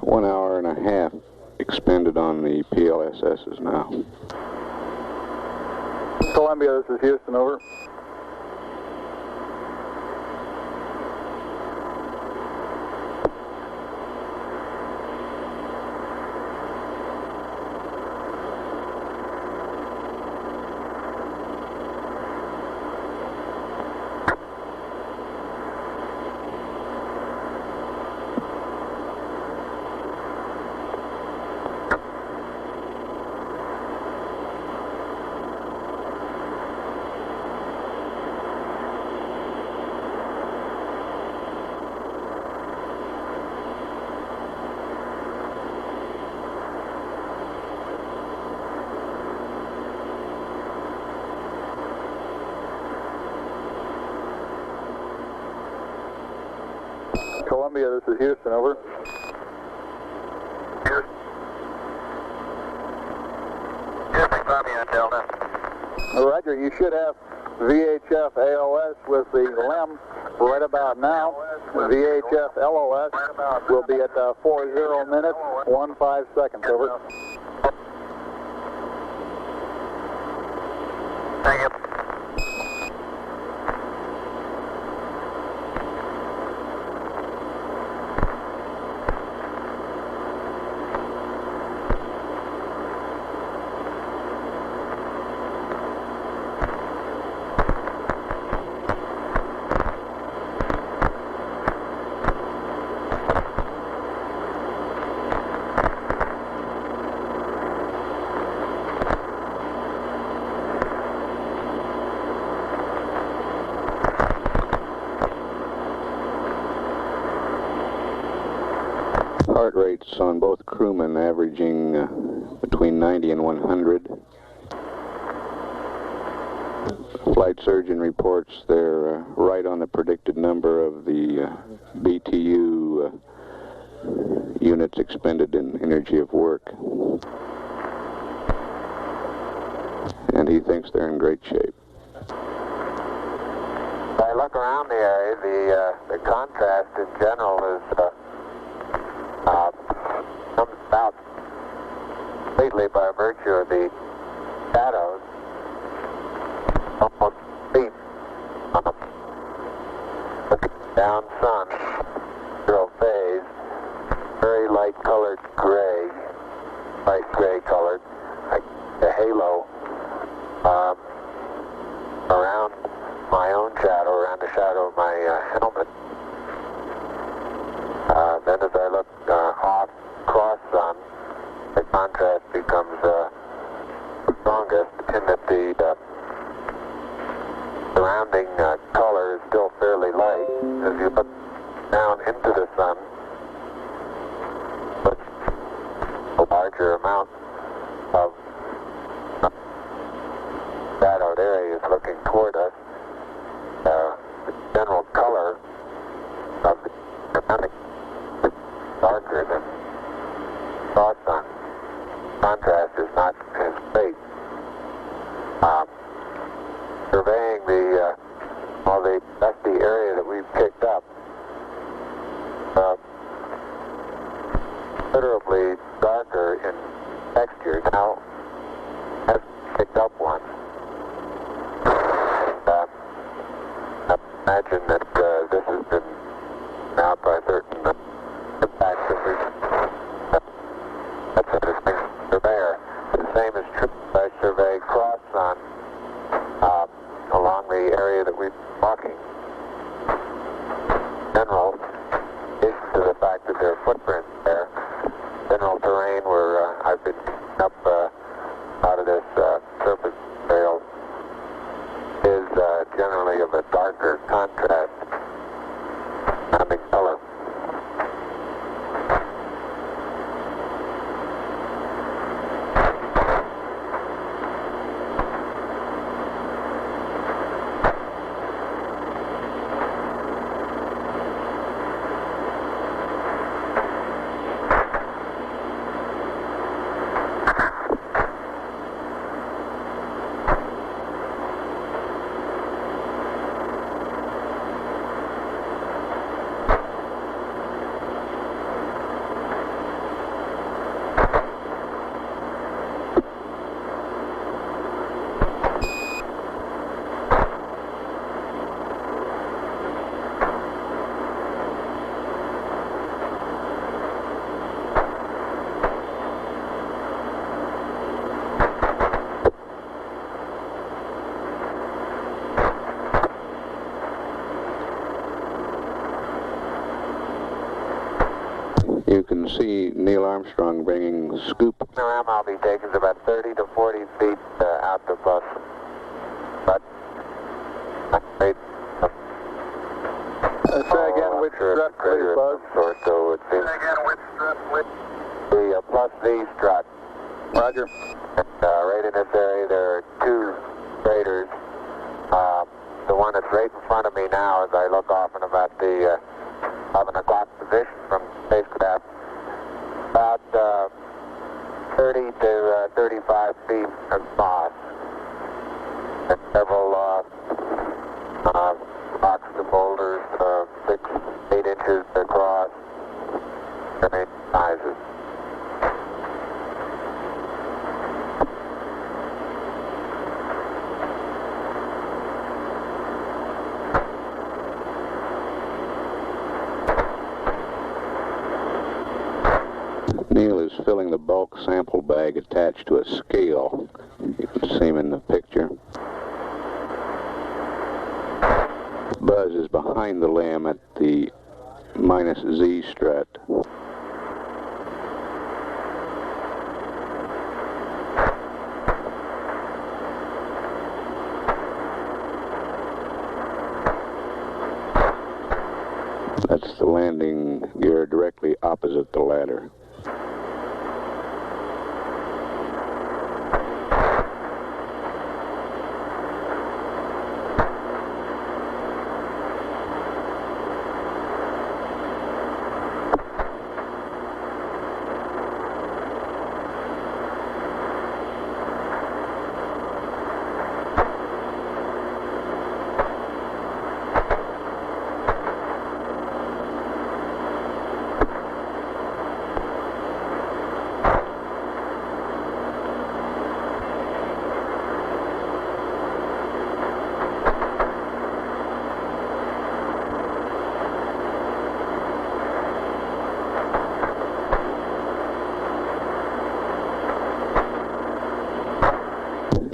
One hour and a half expended on the PLSSs now. Columbia, this is Houston, over. Columbia, this is Houston, over. Houston, Columbia, Delta. Roger, you should have VHF ALS with the LEM right about now. VHF LOS will be at 40 minutes, 15 seconds, over. Thank you. Heart rates on both crewmen averaging between 90 and 100. Flight surgeon reports they're right on the predicted number of the BTU units expended in energy of work. And he thinks they're in great shape. I look around the area, the contrast in general is comes about completely by virtue of the shadows, almost deep, looking down sun, zero phase, very light colored gray, light gray colored, like the halo around my own shadow, around the shadow of my helmet. Then as I look off cross sun, the contrast becomes strongest in that the surrounding color is still fairly light. As you look down into the sun, but a larger amount of shadowed areas looking toward us. The general color of the surrounding darker than cross sun. Contrast is not as great. Surveying all the dusty area that we've picked up, considerably darker in texture. Now, has picked up one. I imagine that this has been out by certain impacts that that's a distinct surveyor. The same is true as I survey cross sun along the area that we're walking. In general, You can see Neil Armstrong bringing scoop. The ram I'll be taking is about 30 to 40 feet out the bus. But Say again which strut, please, Buzz. So it seems the plus V strut. Roger. Right in this area there are two craters. The one that's right in front of me now as I look off in about the 11 o'clock position from spacecraft. About 30 to 35 feet across. And several rocks and boulders, 6, 8 inches across, different sizes. Neil is filling the bulk sample bag attached to a scale. You can see him in the picture. Buzz is behind the lamb at the -Z strut. That's the landing gear directly opposite the ladder.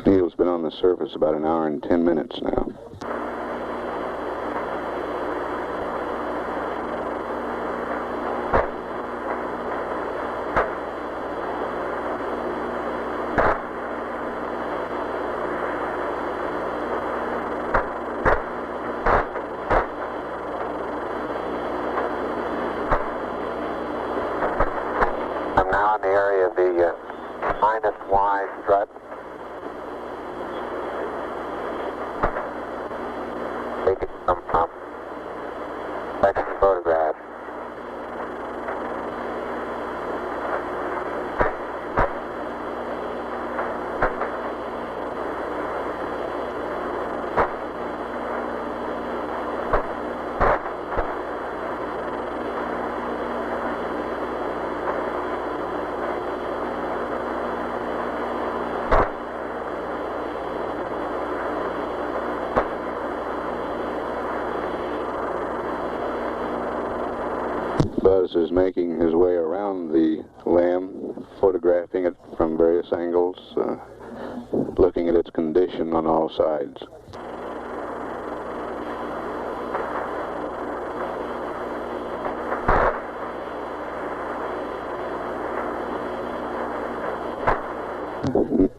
Neil's been on the surface about an hour and 10 minutes now. I'm now in the area of the -Y strut. Taking some second photographs. Buzz is making his way around the lamb, photographing it from various angles, looking at its condition on all sides.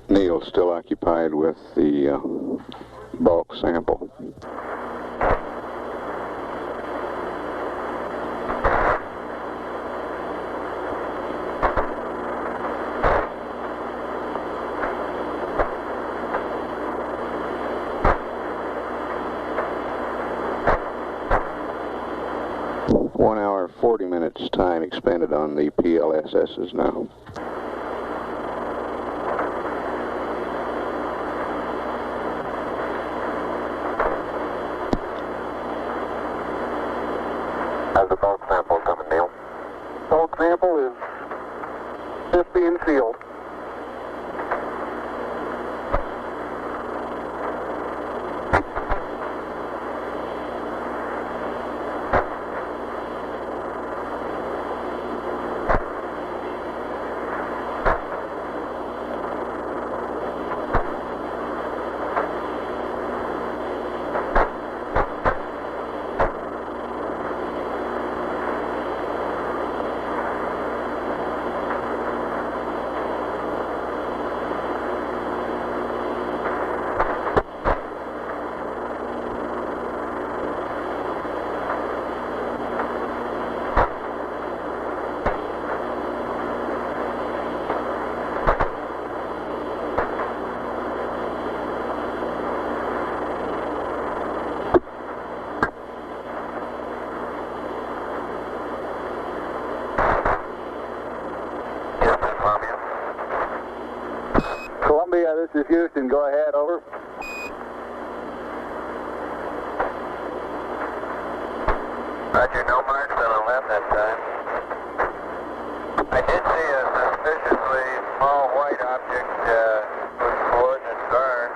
Neil's still occupied with the bulk sample. One hour, 40 minutes time expended on the PLSSs now. How's the bulk sample coming, Neil? Bulk sample is just being sealed. is Houston. Go ahead, over. Roger, no marks on the left that time. I did see a suspiciously small white object whose coordinates are.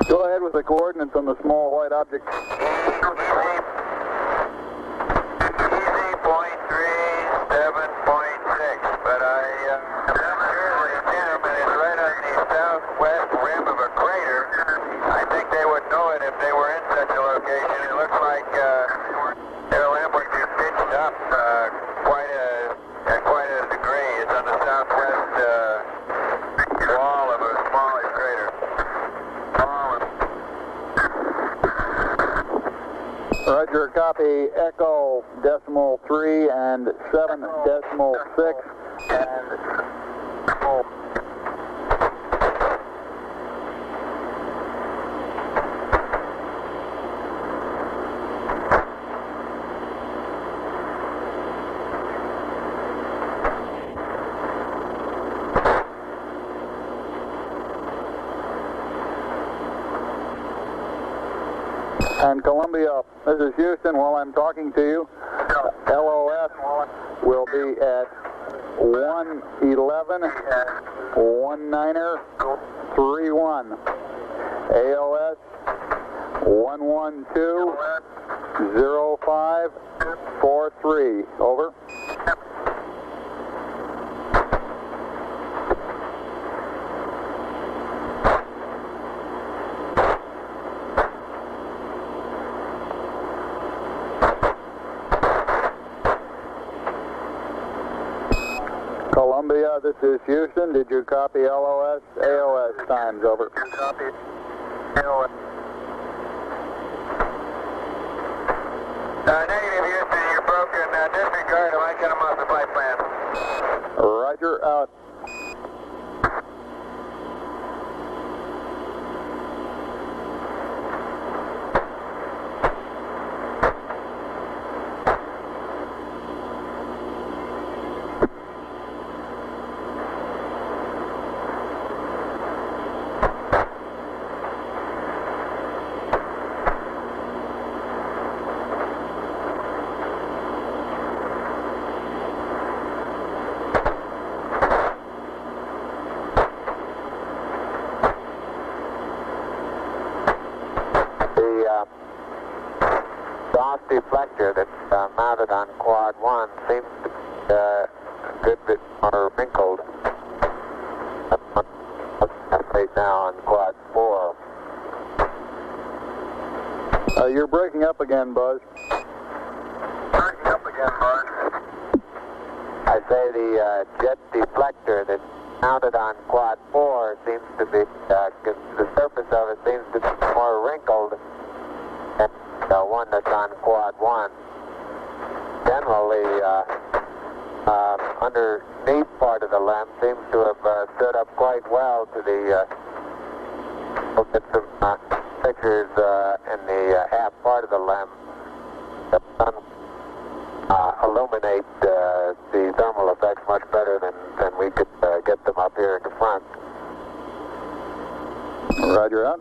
Go ahead with the coordinates on the small white object. EZ.37.6, but I'm not sure the gentleman is right on the southwest rim of a crater. I think they would know it if they were in such a location. It looks like their limb would be pitched up quite a degree. It's on the southwest wall of a smaller crater. Roger, copy Echo decimal 3 and 7 decimal 6 and Columbia, this is Houston. While I'm talking to you, LOS will be at 111 19er 31. AOS 112 05 43. Over. Columbia, this is Houston. Did you copy LOS, AOS times? Over. Copy. AOS. Negative, Houston. You're broken. Disregard them. I cut them off the flight plan. Roger, out. Deflector that's mounted on quad 1 seems to be a good bit more wrinkled right now on quad 4. You're breaking up again, Buzz. Breaking up again, Buzz. I say the jet deflector that's mounted on quad 4 seems to be, the surface of it seems to be more wrinkled than the one that's on quad 1. Generally, underneath part of the LEM seems to have stood up quite well to the, look at some pictures in the aft part of the LEM. The sun illuminate the thermal effects much better than we could get them up here in the front. Roger, out.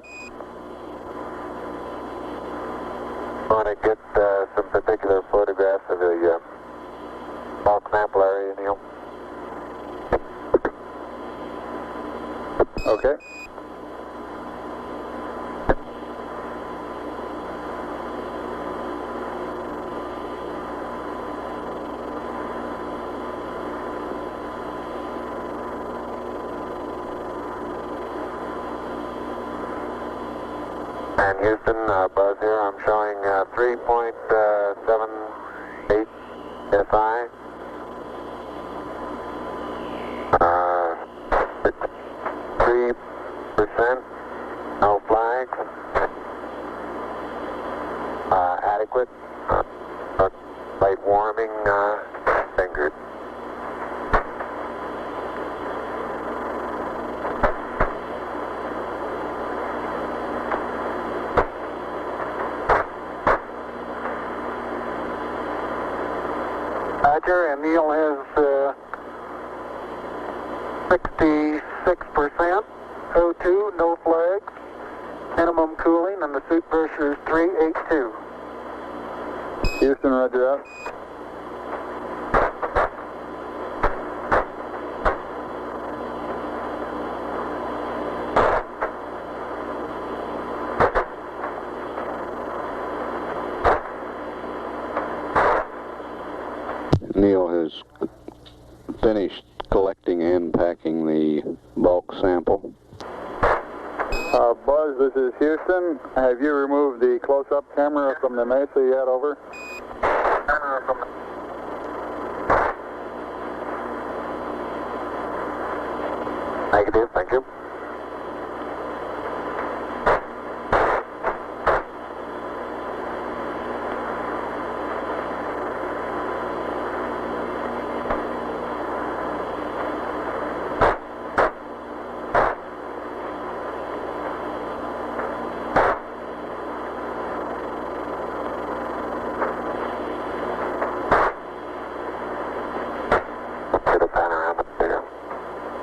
I want to get some particular photographs of the bulk sample area, Neil. Okay. And Houston, Buzz here, I'm showing 3.78 SI. 3%, no flags. Adequate. Light warming fingers. Roger, and Neil has 66%. O2, no flags. Minimum cooling, and the suit pressure is 382. Houston, roger out. Neil has finished collecting and packing the bulk sample. Buzz, this is Houston. Have you removed the close-up camera from the mesa you had over? Negative, thank you.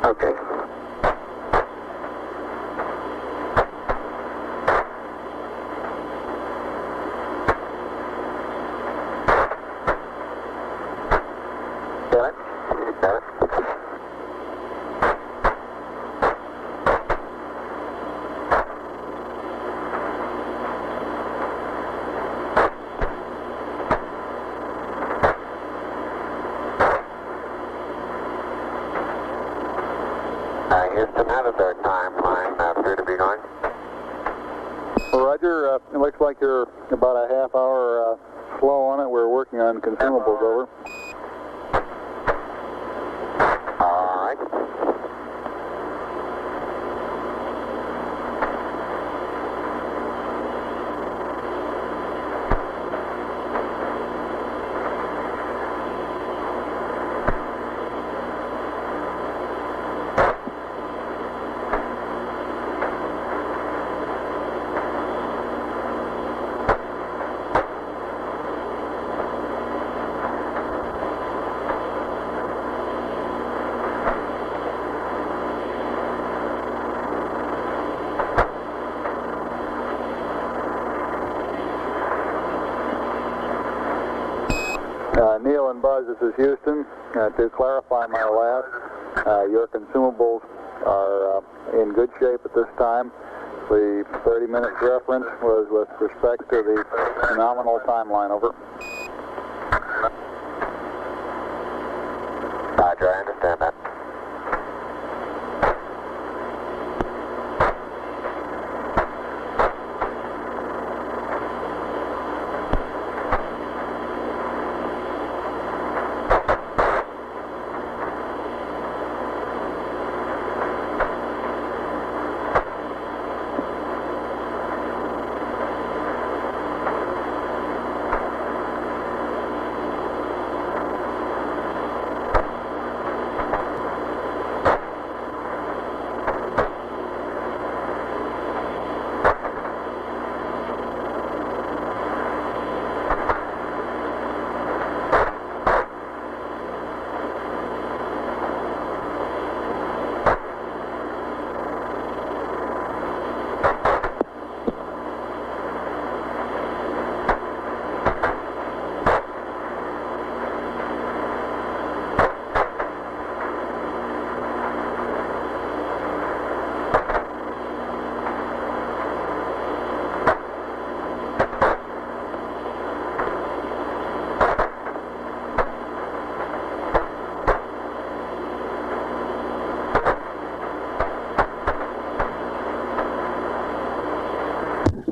Okay. Got it? Got it. Houston, how does our timeline appear to be going? Roger, it looks like you're about a half hour slow on it. We're working on consumables, over. All right. Neil and Buzz, this is Houston. To clarify my last, your consumables are in good shape at this time. The 30-minute reference was with respect to the nominal timeline, over. Roger, I understand that.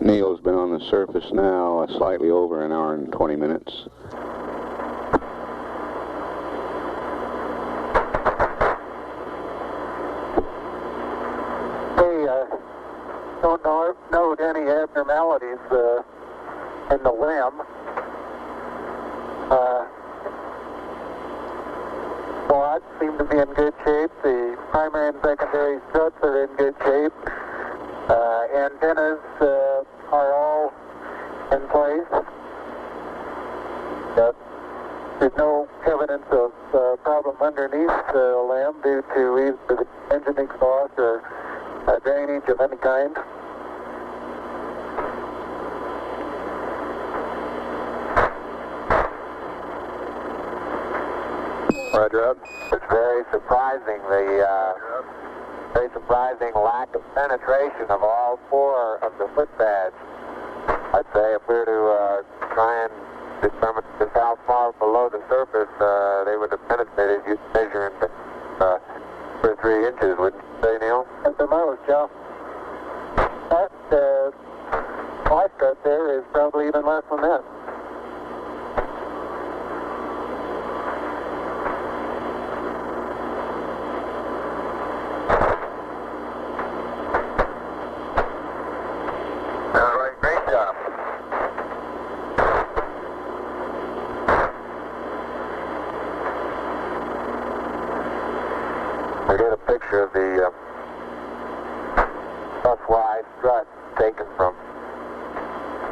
Neil's been on the surface now slightly over an hour and 20 minutes. Don't note any abnormalities in the limb. Quads seem to be in good shape. The primary and secondary struts are in good shape. Antennas are all in place. Got 2 There's no evidence of problem underneath the LAM due to either the engine exhaust or drainage of any kind. Roger up. It's very surprising, very surprising lack of penetration of all four of the footpads. I'd say if we were to try and determine just how far below the surface they would have penetrated, you'd measure in 2 or 3 inches, wouldn't you say, Neil? At the most, yeah. That light strut there is probably even less than that. All right, great job. We get a picture of the bus-wide strut taken from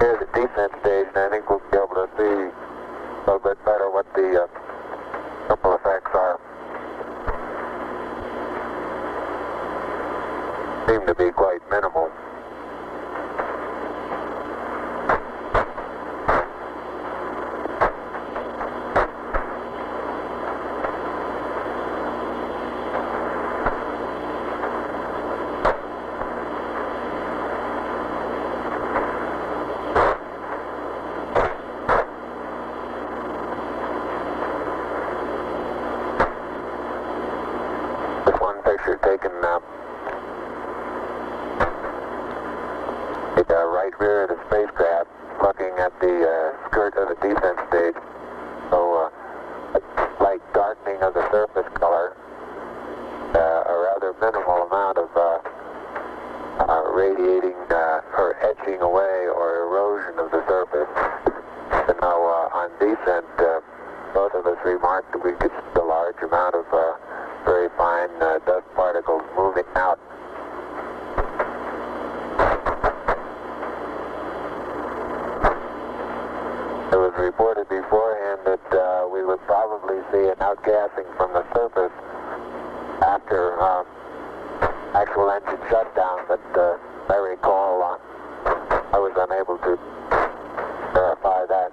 here, the descent stage, and I think we'll be able to see a little bit better what the ripple effects are. Seem to be quite minimal. This one picture taken the right rear of the spacecraft looking at the skirt of the descent stage. So a slight darkening of the surface color, a rather minimal amount of radiating or etching away or erosion of the surface. And now on descent, both of us remarked that we could see a large amount of very fine dust particles moving out. It was reported beforehand that we would probably see an outgassing from the surface after actual engine shutdown, but I recall I was unable to verify that.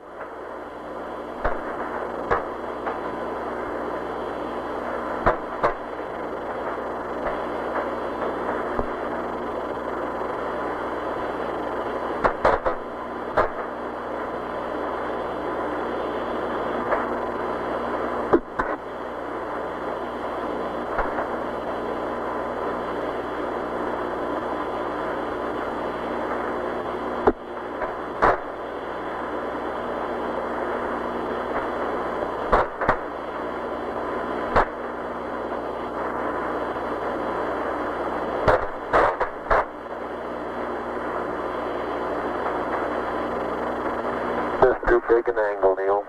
Just too big an angle, Neil.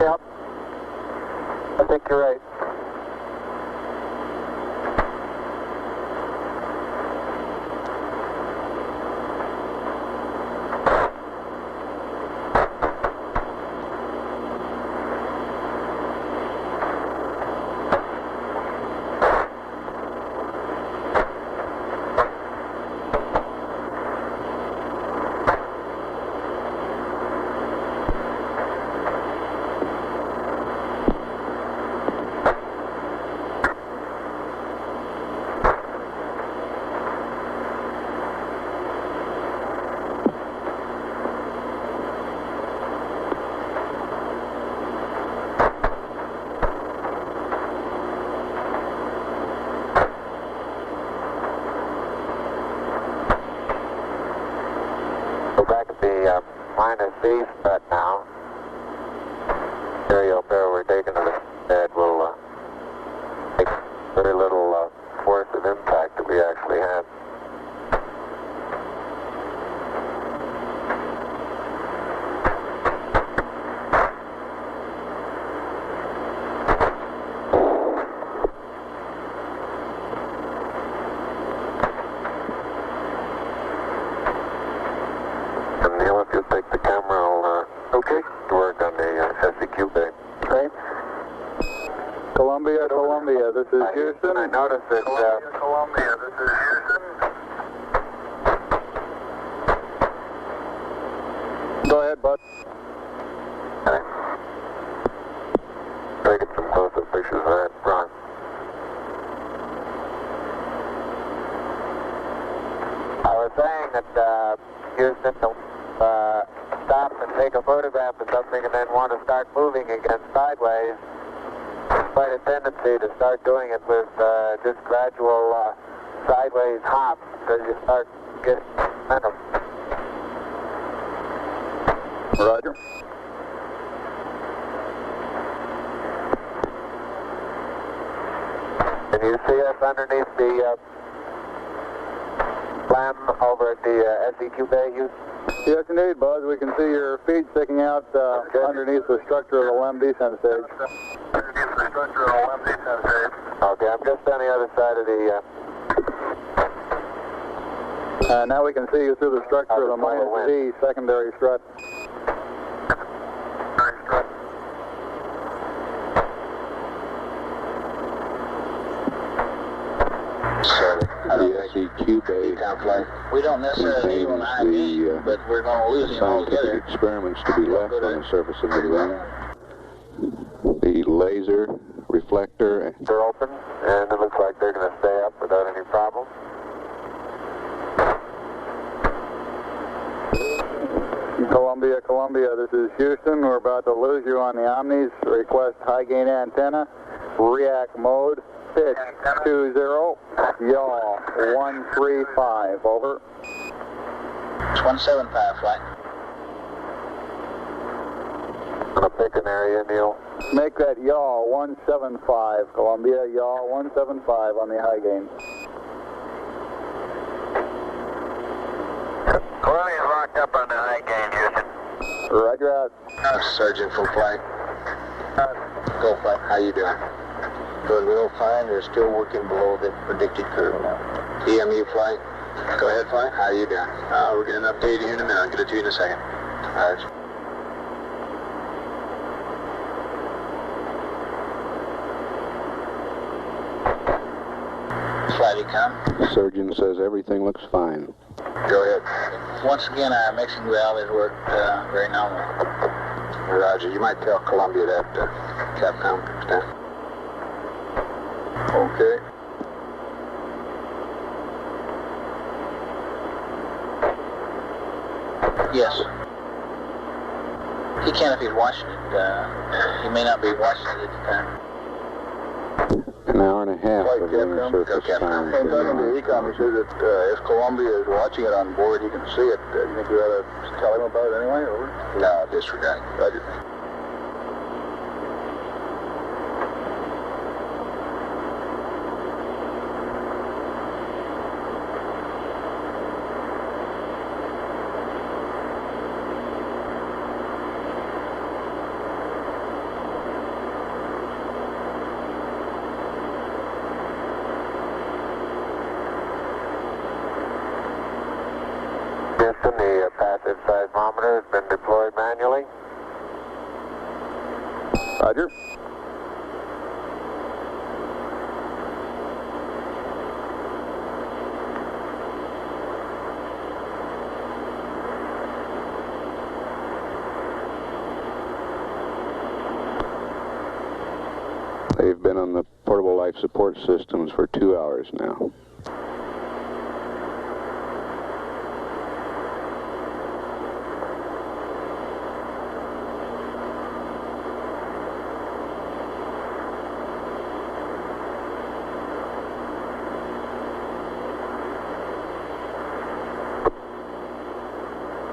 Yep. I think you're right. Go back at the minus C strut now. Stereo pair we're taking to the bed will take very little force of impact that we actually have. notice that... Columbia, this is Houston. Go ahead, bud. Okay. Taking some close-up pictures of that front. I was saying that Houston will stop and take a photograph of something and then want to start moving again sideways. There's quite a tendency to start doing it with just gradual sideways hops because you start getting momentum. Roger. Can you see us underneath the slam over at the SEQ bay, Houston? Yes, indeed, Buzz. We can see your feet sticking out underneath the structure of the LEM descent stage. Underneath the structure of the LEM descent stage. Okay, I'm just on the other side of the... Now we can see you through the structure of the minus Z secondary strut. The SEQ bay We don't necessarily need one high gain, but we're going to lose him scientific altogether. experiments to be left on the surface of the ring. The laser, reflector, They're open, and it looks like they're going to stay up without any problem. Columbia, Columbia, this is Houston. We're about to lose you on the Omnis. Request high gain antenna. React mode. Pitch 20. Yaw 135. Over. It's 175 flight. Going to pick an area, Neil. Make that yaw 175. Columbia, yaw 175 on the high gain. Columbia's locked up on the high gain, Houston. Roger out. Sergeant, full flight. Go flight. How you doing? Good, real fine. They're still working below the predicted curve now. EMU flight. Go ahead, flight. How you doing? We're getting an update here in a minute. I'll get it to you in a second. All right. Flight come. surgeon says everything looks fine. Go ahead. Once again, our mixing valve has worked very normally. Roger. You might tell Columbia that Capcom comes down. Okay. Yes. He can if he's watching it. He may not be watching it at the time. An hour and a half of lunar surface time. I'm talking to Ecom. He says that if Columbia is watching it on board, he can see it. Do you think we ought to tell him about it anyway? Over? No, disregard. Roger. The passive seismometer has been deployed manually. Roger. They've been on the portable life support systems for 2 hours now.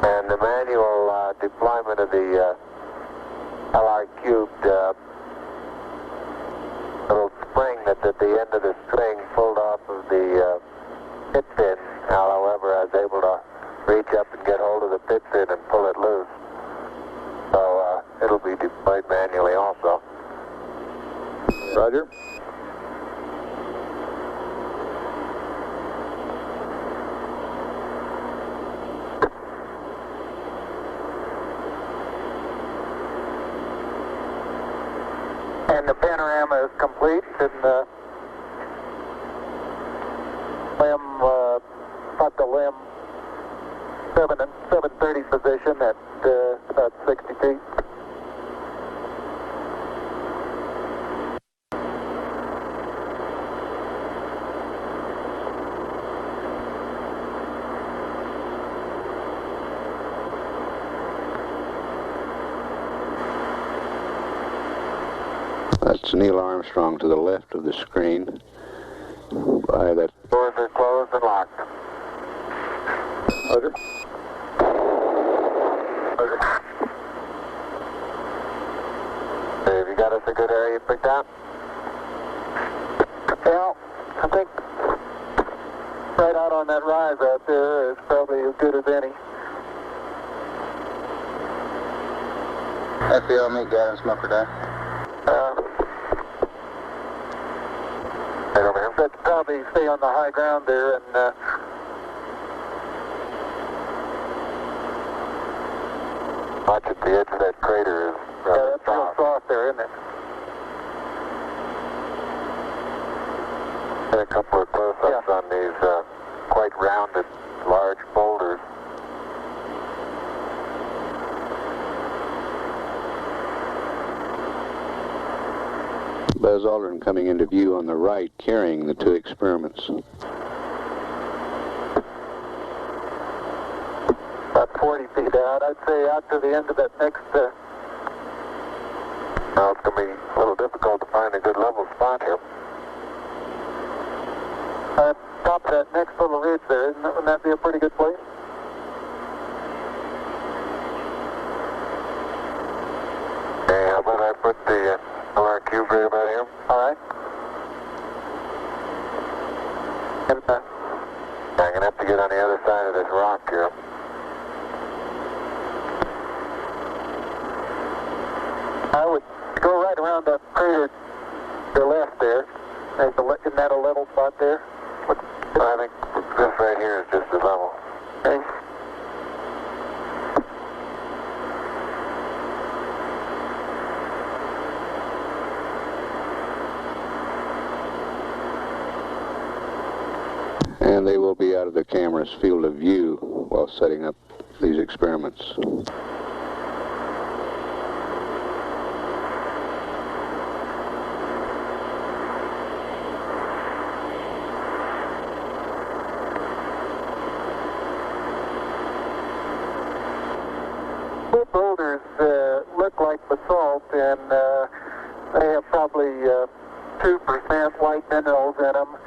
And the manual deployment of the LR cubed little spring that's at the end of the string pulled off of the pit fin. Now, however, I was able to reach up and get hold of the pit fin and pull it loose. So it'll be deployed manually also. Roger. And the panorama is complete, and About the limb 730 position at about 60 feet. That's Neil Armstrong to the left of the screen. By that. Doors are closed and locked. Roger. Have you got us a good area picked out? Well, I think right out on that rise out there is probably as good as any. FBO, meet guidance, smoker down. Right over here. Let's probably stay on the high ground there and Watch at the edge of that crater is yeah, that's real soft there, isn't it? Got a couple of close-ups on these quite rounded, large boulders. Buzz Aldrin coming into view on the right, carrying the two experiments. About 40 feet out. I'd say out to the end of that next... Well, it's going to be a little difficult to find a good level spot here. top of that next little ridge there. Wouldn't that be a pretty good place? Okay, how about I put the LR cube right about here? All right. And, I'm going to have to get on the other side of this rock here. I would go right around that crater to the left there. Isn't that a level spot there? I think this right here is just the level. Okay. And they will be out of the camera's field of view while setting up these experiments. The boulders look like basalt, and they have probably 2% white minerals in them,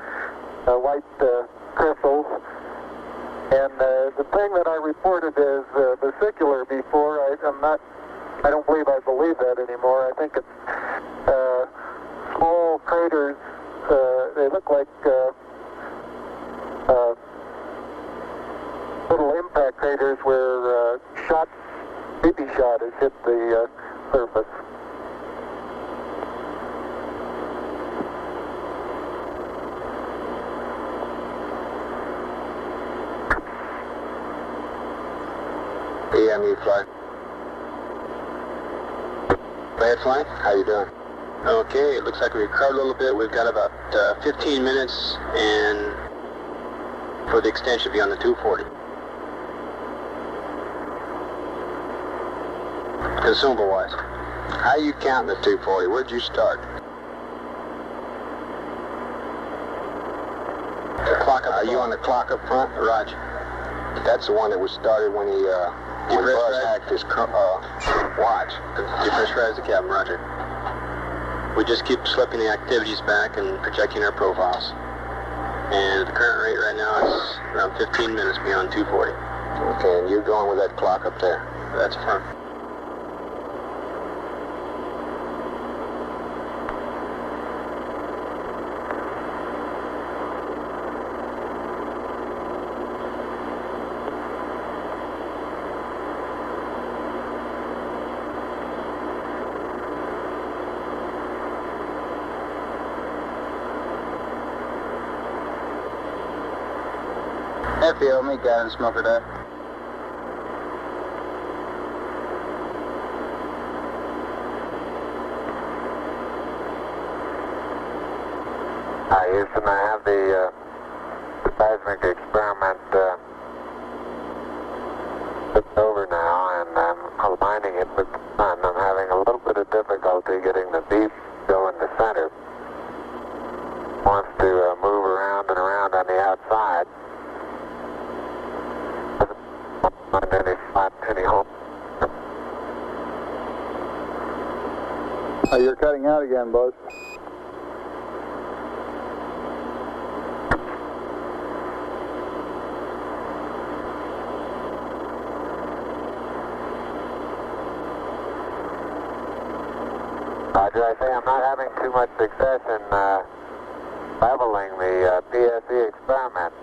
white crystals. And the thing that I reported as vesicular before, I don't believe I believe that anymore. I think it's small craters. They look like little impact craters where BB shot has hit the surface. EMU flight. Bad flight? How you doing? Okay, it looks like we recovered a little bit. We've got about 15 minutes, and for the extension be on the 240. Consumable wise. How you counting the 240? Where'd you start? The clock up. Are you on the clock up front? Roger. That's the one that was started when he when Buzz hacked his watch. Depressurize the cabin, Roger. We just keep slipping the activities back and projecting our profiles. And the current rate right now is around 15 minutes beyond 240. Okay, and you're going with that clock up there? That's firm. FBO, meet guidance, smoker deck. Hi, Houston, I have the ground on the outside. Find any flat penny hole. You're cutting out again, Buzz. Roger, I say I'm not having too much success in leveling the PSE experiment.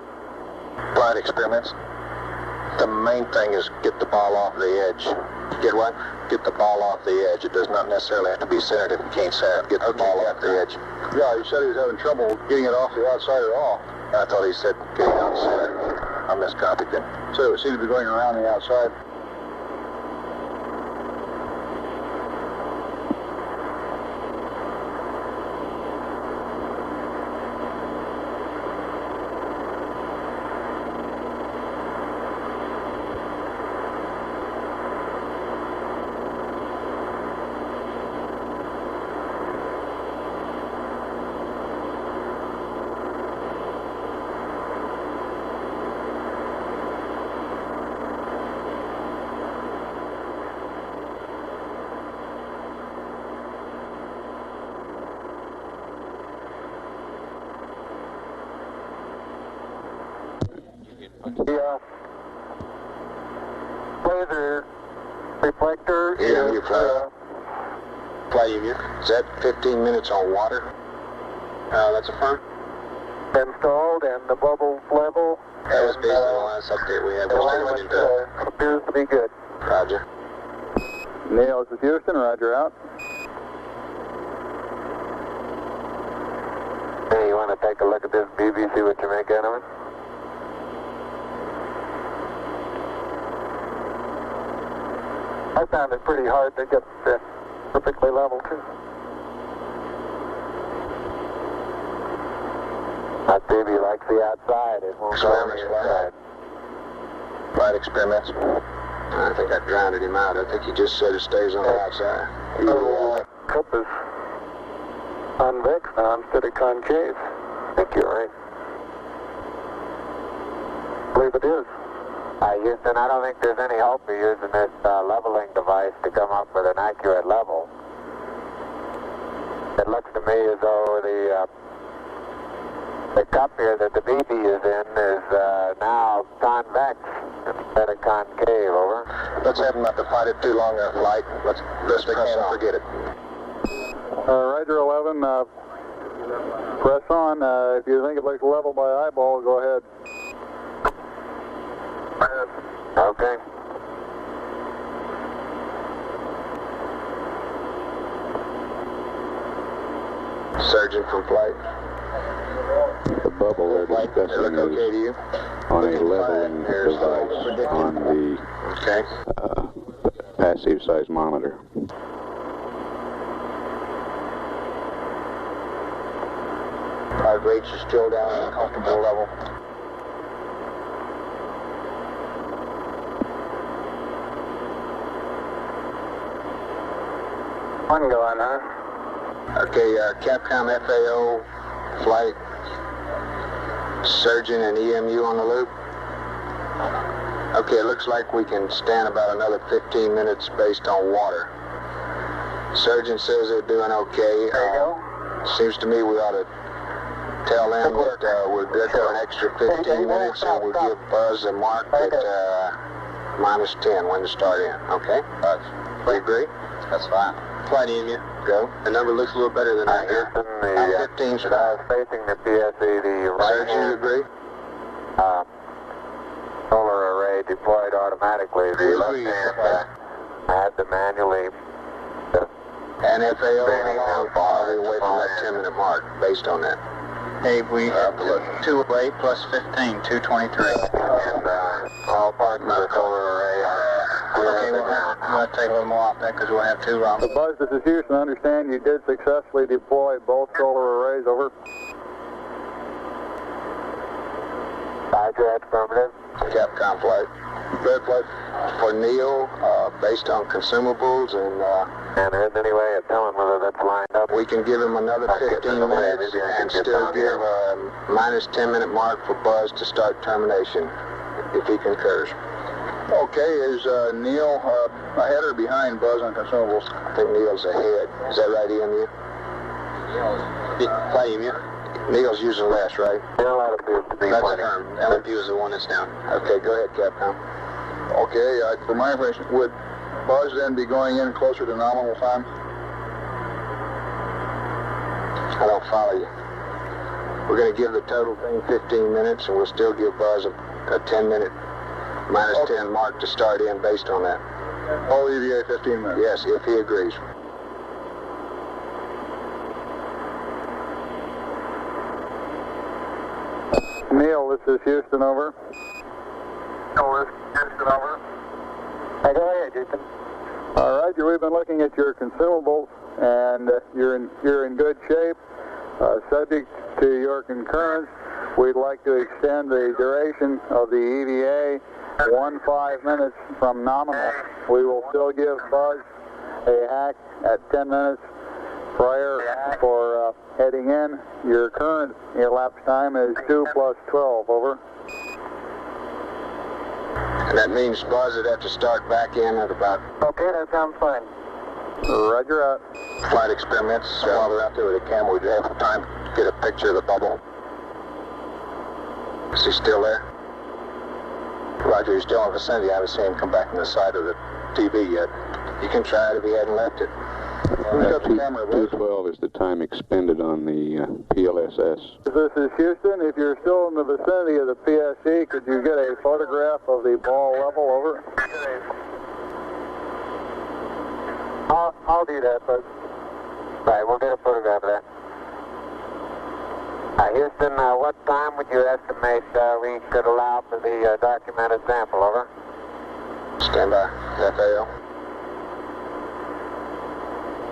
Flight experiments. The main thing is get the ball off the edge. Get what? Get the ball off the edge. It does not necessarily have to be centered if you can't center it. Get the ball off the edge. Yeah, he said he was having trouble getting it off the outside at all. I thought he said getting out center. I miscopied then. So it seemed to be going around the outside. The laser reflector Yeah, you is fly unit. Is that 15 minutes on water? That's a firm. installed and the bubble level. That was based on the last update we had. The We're still alignment waiting to appears to be good. Roger. Neil, this is Houston. Roger out. Hey, you want to take a look at this BB, see what you make out of it? I found it pretty hard to get perfectly level too. That baby likes the outside. It won't go on the inside. Flight experiments. I think I drowned him out. I think he just said it stays on the outside. The cup is convex now instead of concave. I think you're right. I believe it is. Houston, I don't think there's any hope of using this leveling device to come up with an accurate level. It looks to me as though the cup here that the BB is in is now convex instead of concave, over. Let's have him not to fight it too long in flight. Let's press on. Forget it. Roger 11, press on. If you think it looks level by eyeball, go ahead. Okay. Surgeon from flight. The bubble they're Flight, they discussing look okay to is you? on a leveling device on the Okay. passive seismometer. Our rates are still down at a comfortable level. One going, huh? Okay, Capcom FAO flight, surgeon and EMU on the loop. Okay, it looks like we can stand about another 15 minutes based on water. Surgeon says they're doing okay. There you go. Seems to me we ought to tell them that we're good for an extra 15 minutes and we'll give Buzz a mark at -10 when to start in. Okay? We agree? That's fine. Flight EMU, go. The number looks a little better than I hear. Houston, 15 should I? facing the PSE, the right Surgeon, you hand agree? solar array deployed automatically. The left hand had to manually. And FAO along, probably away from that 10-minute mark, based on that. Hey, we have 208 plus 15, 223. And all parts of the solar array are Okay, we're going to take a little more off that because we'll have two wrong. Buzz, this is Houston. I understand you did successfully deploy both solar arrays, over. Roger, affirmative. Capcom flight. Red flight for Neil, based on consumables and And there isn't any way of telling whether that's lined up. We can give him another 15 minutes and still give a minus 10-minute mark for Buzz to start termination, if he concurs. Okay, is Neil ahead or behind Buzz on consumables? I think Neil's ahead. Is that right, EMU? Flight EMU? Neil's using less, right? Neil appears to be That's plenty. firm. LMU is the one that's down. Okay, go ahead, Capcom. Okay, for my information, would Buzz then be going in closer to nominal time? I don't follow you. We're going to give the total thing 15 minutes, and we'll still give Buzz a 10-minute minus 10 mark to start in based on that. All EVA 15 minutes? Yes, if he agrees. Neil, this is Houston, over. Go ahead, Houston. All right, we've been looking at your consumables, and you're in good shape. Subject to your concurrence, we'd like to extend the duration of the EVA 15 minutes from nominal. We will still give Buzz a hack at 10 minutes prior for heading in. Your current elapsed time is 2 plus 12, over. And that means Buzz would have to start back in at about... Okay, that sounds fine. Roger out. Flight experiments. While we're out there with the camera, we'd have time to get a picture of the bubble. Is he still there? Roger, he's still in the vicinity. I haven't seen him come back from the side of the TV yet. You can try it if he hadn't left it. 212 is the time expended on the PLSS. This is Houston. If you're still in the vicinity of the PSE, could you get a photograph of the ball level, over? I'll do that, Buzz. Right, we'll get a photograph of that. Houston, what time would you estimate we could allow for the documented sample, over? Stand by. FAO.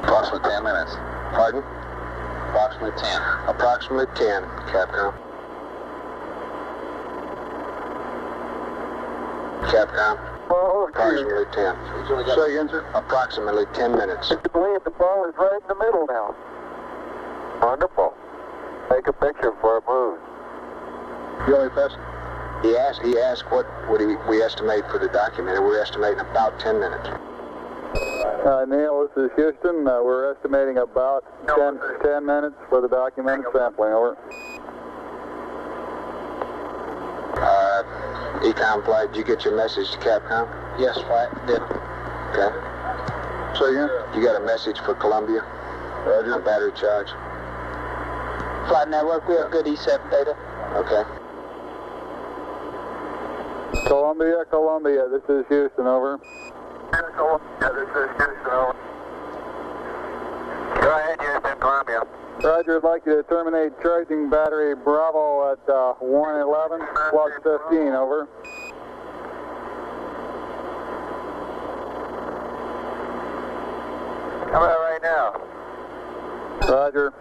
Approximately 10 minutes. Pardon? Approximately 10. Approximately 10, Capcom. Capcom. Oh, Approximately 10. Say again, sir? Approximately 10 minutes. I believe the ball is right in the middle now. Wonderful. Take a picture before it moves. You only passed? He asked what would we estimate for the document, and we're estimating about 10 minutes. Neil, this is Houston. We're estimating about 10 minutes for the documented sampling, over. Econ flight, did you get your message to Capcom? Yes, flight, did. Okay. Say again? You got a message for Columbia? Roger. On battery charge? Flight network, we have good E7 data. Okay. Columbia, this is Houston, over. Yeah, this is Houston, over. Go ahead, Houston, Columbia. Roger, I'd like you to terminate charging battery Bravo at 111 plus 15, over. How about right now? Roger.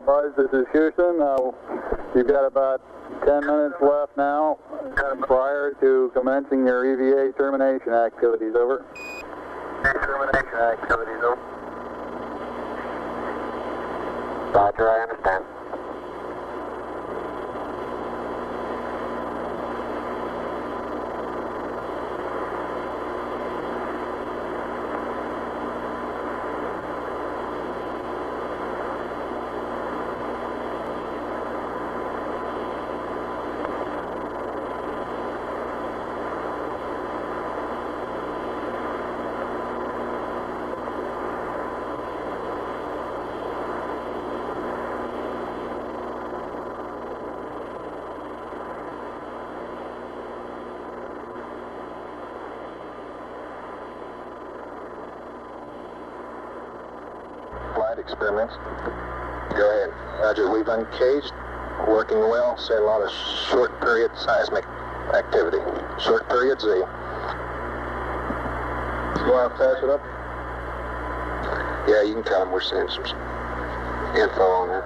Buzz, this is Houston. You've got about 10 minutes left now prior to commencing your EVA termination activities, over. Termination activities, over. Roger, I understand. Flight experiments. Go ahead. Roger, we've uncaged. Working well. Say a lot of short period seismic activity. Short period Z. You want to pass it up? Yeah, you can tell them we're seeing some info on that.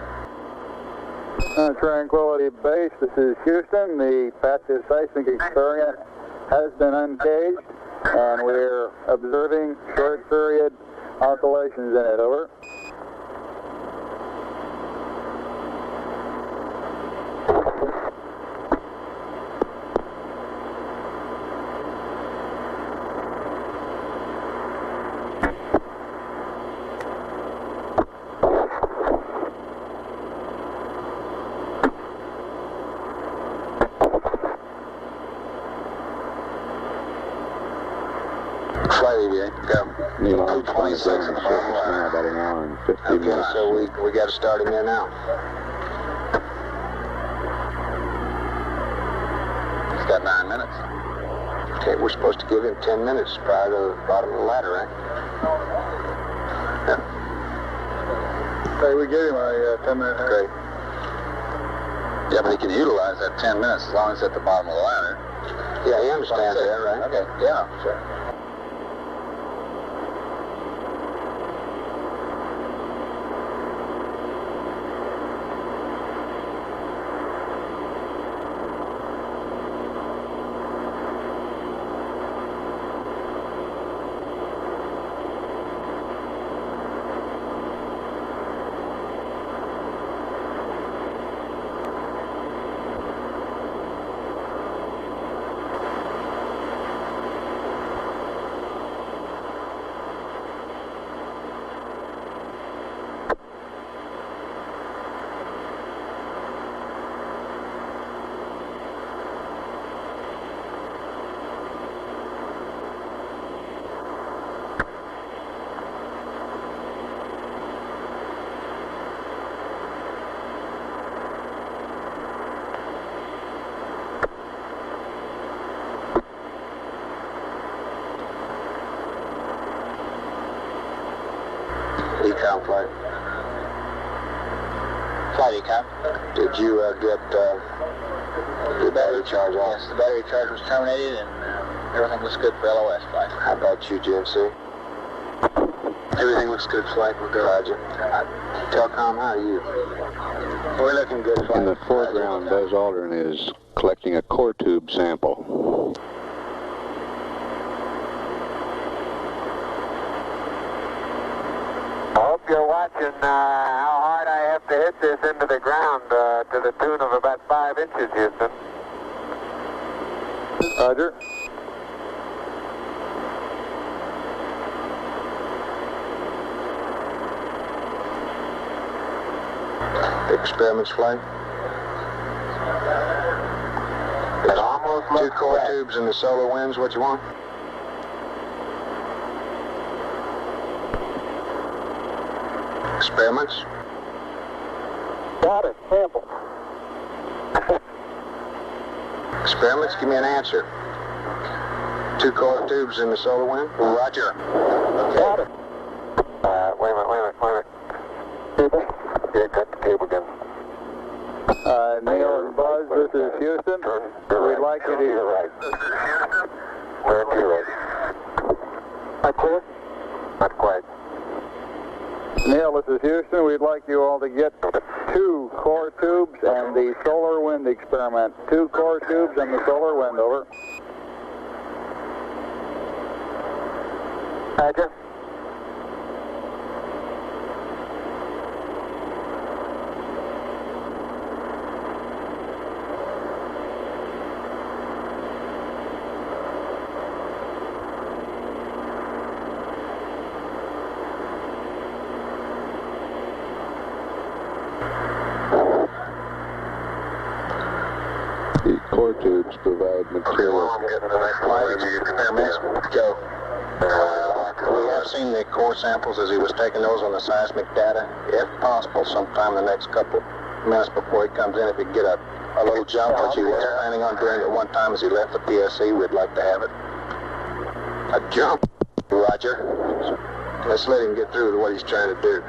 Tranquility Base, this is Houston. The passive seismic experiment has been uncaged, and we're observing short period oscillations in it. Over. Flight EVA, go. Neil 226 on the surface now, about an hour and 50 Okay, minutes. so we got to start him there now. He's got 9 minutes. Okay, we're supposed to give him 10 minutes prior to the bottom of the ladder, right? Yeah. Hey, we gave him a 10-minute. Great. Yeah, but he can utilize that 10 minutes as long as it's at the bottom of the ladder. Yeah, he understands that, right? Okay, yeah, sure. Econ flight. Flight econ. Did you get the battery charge off? Yes, the battery charge was terminated and everything looks good for LOS flight. How about you, GMC? Everything looks good, flight. We're good. Roger. Telcom, how are you? We're looking good, flight. In the foreground, Buzz Aldrin is collecting a core tube sample. I hope you're watching how hard I have to hit this into the ground to the tune of about 5 inches, Houston. Roger. Experiments flight. It's almost 2 core tubes in the solar winds. What you want? Experiments. Got it. Sample. Experiments. Give me an answer. 2 core tubes in the solar wind. Roger. Got it. Wait a minute. Yeah, cut the cable again. Neil and Buzz, this is Houston. We'd like you to... You're right. Turn to your right. Not clear? Not quite. Neil, this is Houston. We'd like you all to get 2 core tubes and the solar wind experiment. 2 core tubes and the solar wind, over. Roger. The core tubes provide material. I'm getting the next flight. Experiments. Go. We have seen the core samples as he was taking those on the seismic data. If possible, sometime in the next couple minutes before he comes in, if he can get a little jump, which he was planning on doing at one time as he left the PSC, we'd like to have it. A jump. Roger. Let's let him get through with what he's trying to do.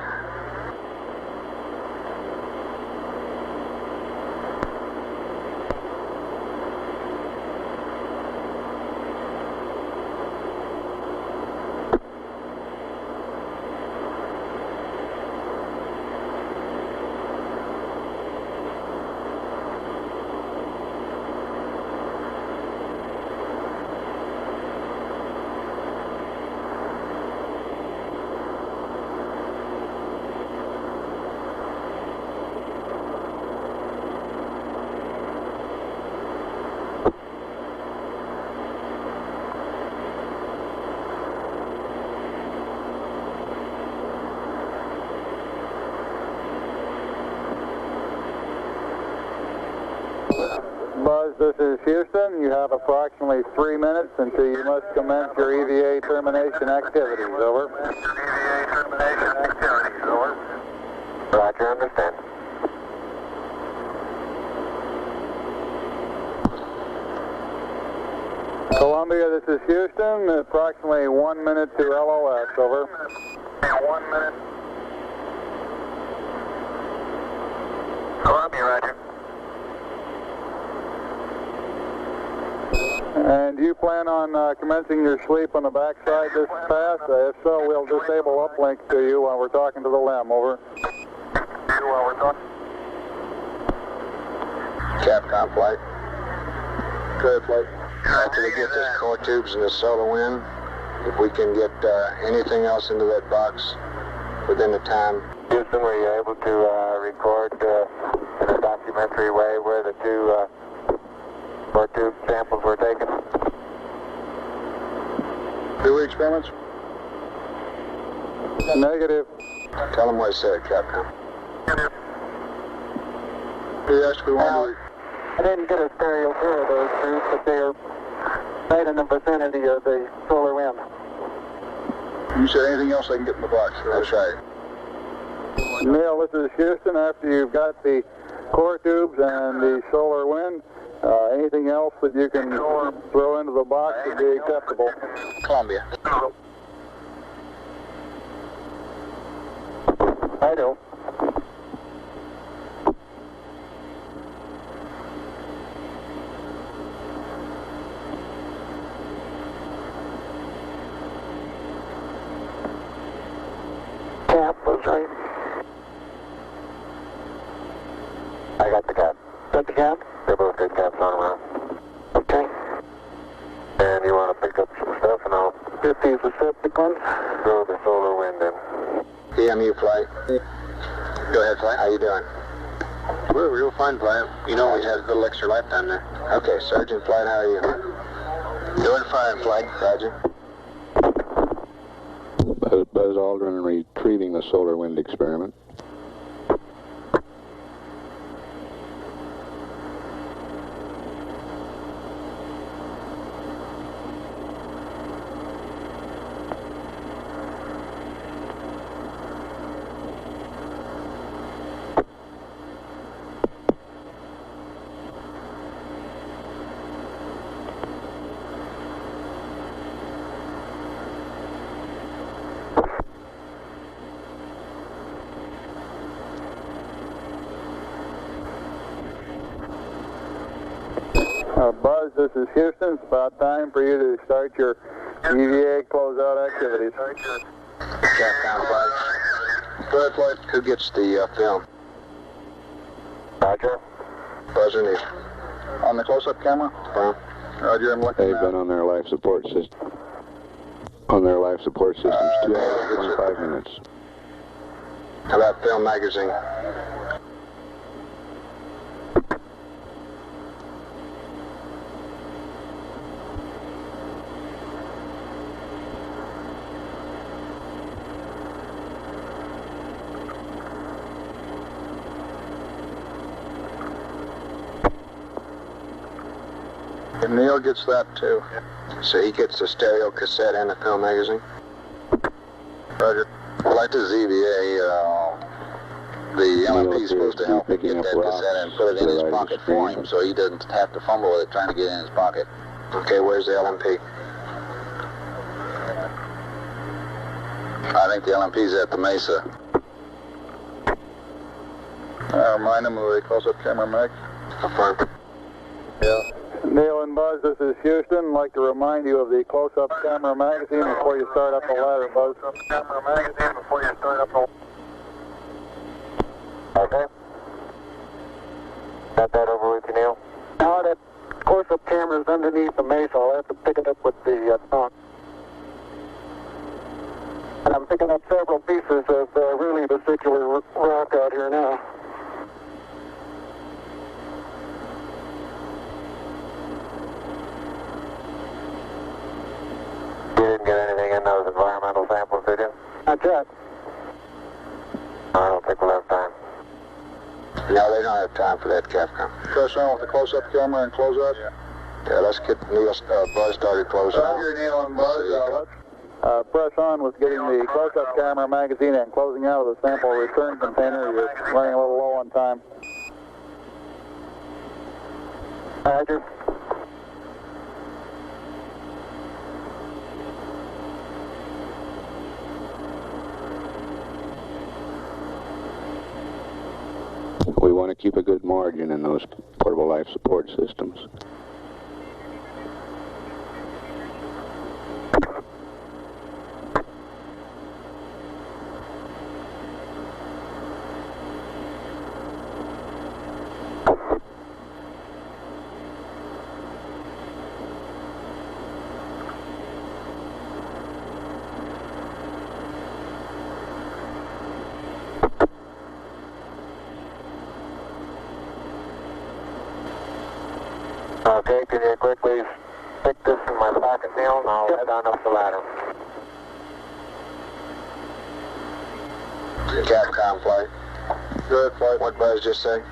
Buzz, this is Houston. You have approximately 3 minutes until you must commence your EVA termination activities. Over. EVA termination activities. Over. Roger, understand. Columbia, this is Houston. Approximately 1 minute to LOS. Over. 1 minute. Columbia, roger. And do you plan on commencing your sleep on the backside this pass? If so, we'll disable uplink to you while we're talking to the LEM. Over. While we're talking. Capcom flight. Go ahead, flight. After we get this core tubes and the solar wind, if we can get anything else into that box within the time. Houston, were you able to record in a documentary way where the two core tube samples were taken? Do we experiments? Negative. Tell them what I said, Capcom. He asked if we wanted to... I didn't get a stereo view of those two, but they're right in the vicinity of the solar wind. You said anything else I can get in the box? That's right. Neil, this is Houston. After you've got the core tubes and the solar wind, anything else that you can throw into the box would be acceptable. Columbia. I do. Cap was right. I got the cap. Got the cap? They're both good caps on them. Okay. And you want to pick up some stuff and I'll Get these receptacles. throw the solar wind in. EMU flight. Go ahead, flight. How you doing? We're real fine, flight. You know, we had a little extra lifetime there. Okay, Sergeant Flight, how are you? Doing fine, Flight. Roger. Buzz Aldrin retrieving the solar wind experiment. Buzz, this is Houston. It's about time for you to start your EVA closeout activities. Capcom flight. Go ahead, flight. Who gets the film? Roger. Buzz or Neil? On the close-up camera? Roger, I'm looking They've now. been on their life support system. On their life support systems, 2 hours, 25 minutes. How about film magazine? And Neil gets that too. So he gets the stereo cassette and the film magazine? Roger. Flight to ZVA, the LMP is supposed to help him get that cassette and put it in his pocket for him so he doesn't have to fumble with it trying to get it in his pocket. Okay, where's the LMP? I think the LMP's at the Mesa. Remind him of the close-up camera, Max. Affirm. Yeah. Neil and Buzz, this is Houston. I'd like to remind you of the close-up camera magazine before you start up the ladder, Buzz. Camera magazine before you start up the... Okay. Got that over with you, Neil? Now that close-up camera's underneath the Mesa, I'll have to pick it up with the tongue. And I'm picking up several pieces of really vesicular rock out here now. You didn't get anything in those environmental samples, did you? Not yet. I don't think we'll have time. No, they don't have time for that, Capcom. Press on with the close-up camera and close up. Yeah, let's get Buzz started close up. Roger, Neil and Buzz. Press on with getting the close-up camera magazine and closing out of the sample return container. You're running a little low on time. Roger. We want to keep a good margin in those portable life support systems. Okay, can you quickly stick this in my pocket, Neil, and I'll head on up the ladder. Capcom flight. Good flight. What Buzz just say?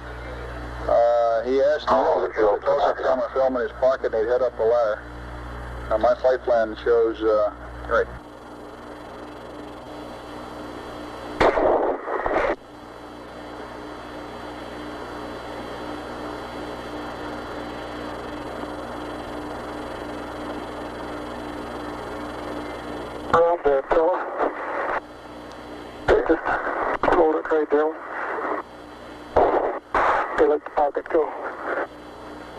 He asked Neil to put the close-up camera film in his pocket and he'd head up the ladder. My flight plan shows, right. Around there, fella. Just hold it right there. Okay, let the pocket go.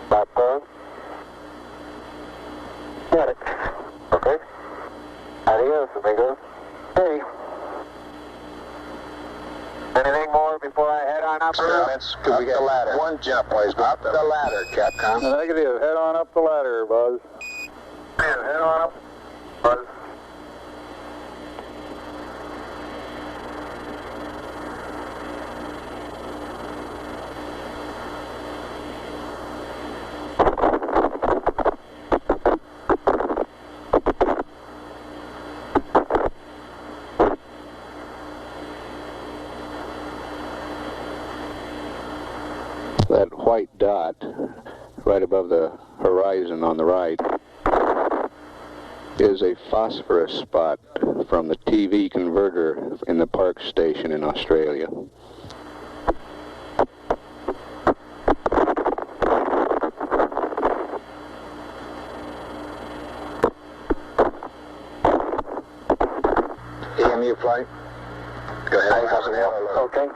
Stop Buzz. Got it. Okay. Adios, amigos. Hey. Anything more before I head on up? Could we get the ladder? One jump, please. Up the ladder, Capcom. Negative. Head on up the ladder, Buzz. Head on up, Buzz. That white dot right above the horizon on the right is a phosphorus spot from the TV converter in the Park station in Australia. EMU flight. Go ahead. Okay.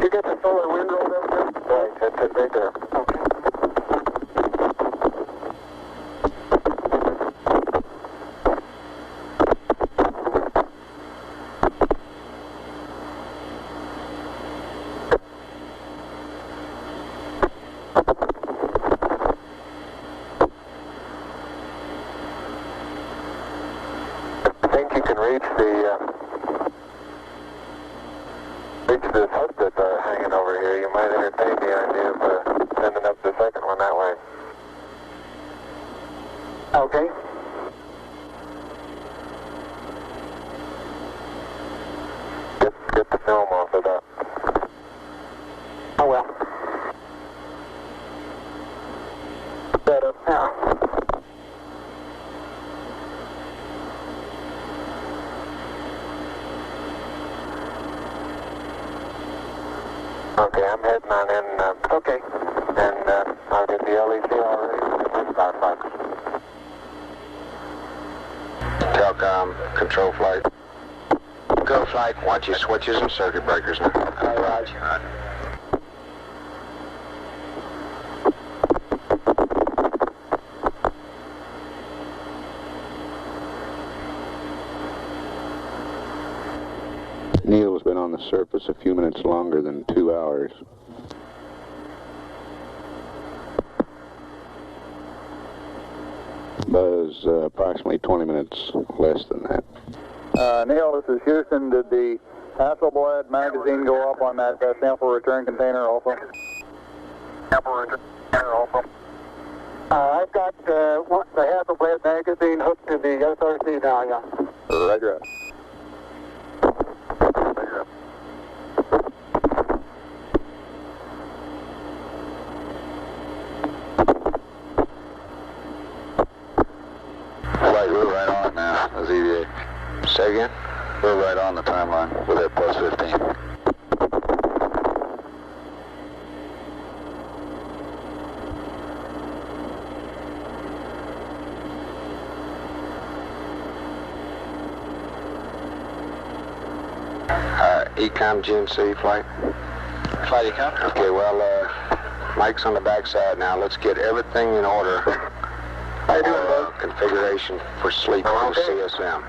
You got the solar wind rolled over there? Right, that's it right there. Okay. I think you can reach this hook that's hanging over here. You might entertain the idea of sending up the second one that way. Okay. Get the film off of that. Oh well. Put that up now. Okay, I'm heading on in. Okay. And I'll get the LEC already. Start box. Telcom, control flight. Go flight, watch your switches and circuit breakers now. Roger. Neil's been on the surface a few minutes longer than 2 hours. Buzz approximately 20 minutes less than that. Neil, this is Houston. Did the Hasselblad magazine go up on that sample return container also? Sample return container also. I've got the Hasselblad magazine hooked to the SRC now, yeah. Roger. Flight, we're right on now, as EVA. Say again? We're right on the timeline with that plus 15. Ecom GMC flight. Flight Ecom? Okay, well, Mike's on the backside now. Let's get everything in order. How you doing, Buzz? Configuration for sleep on the CSM.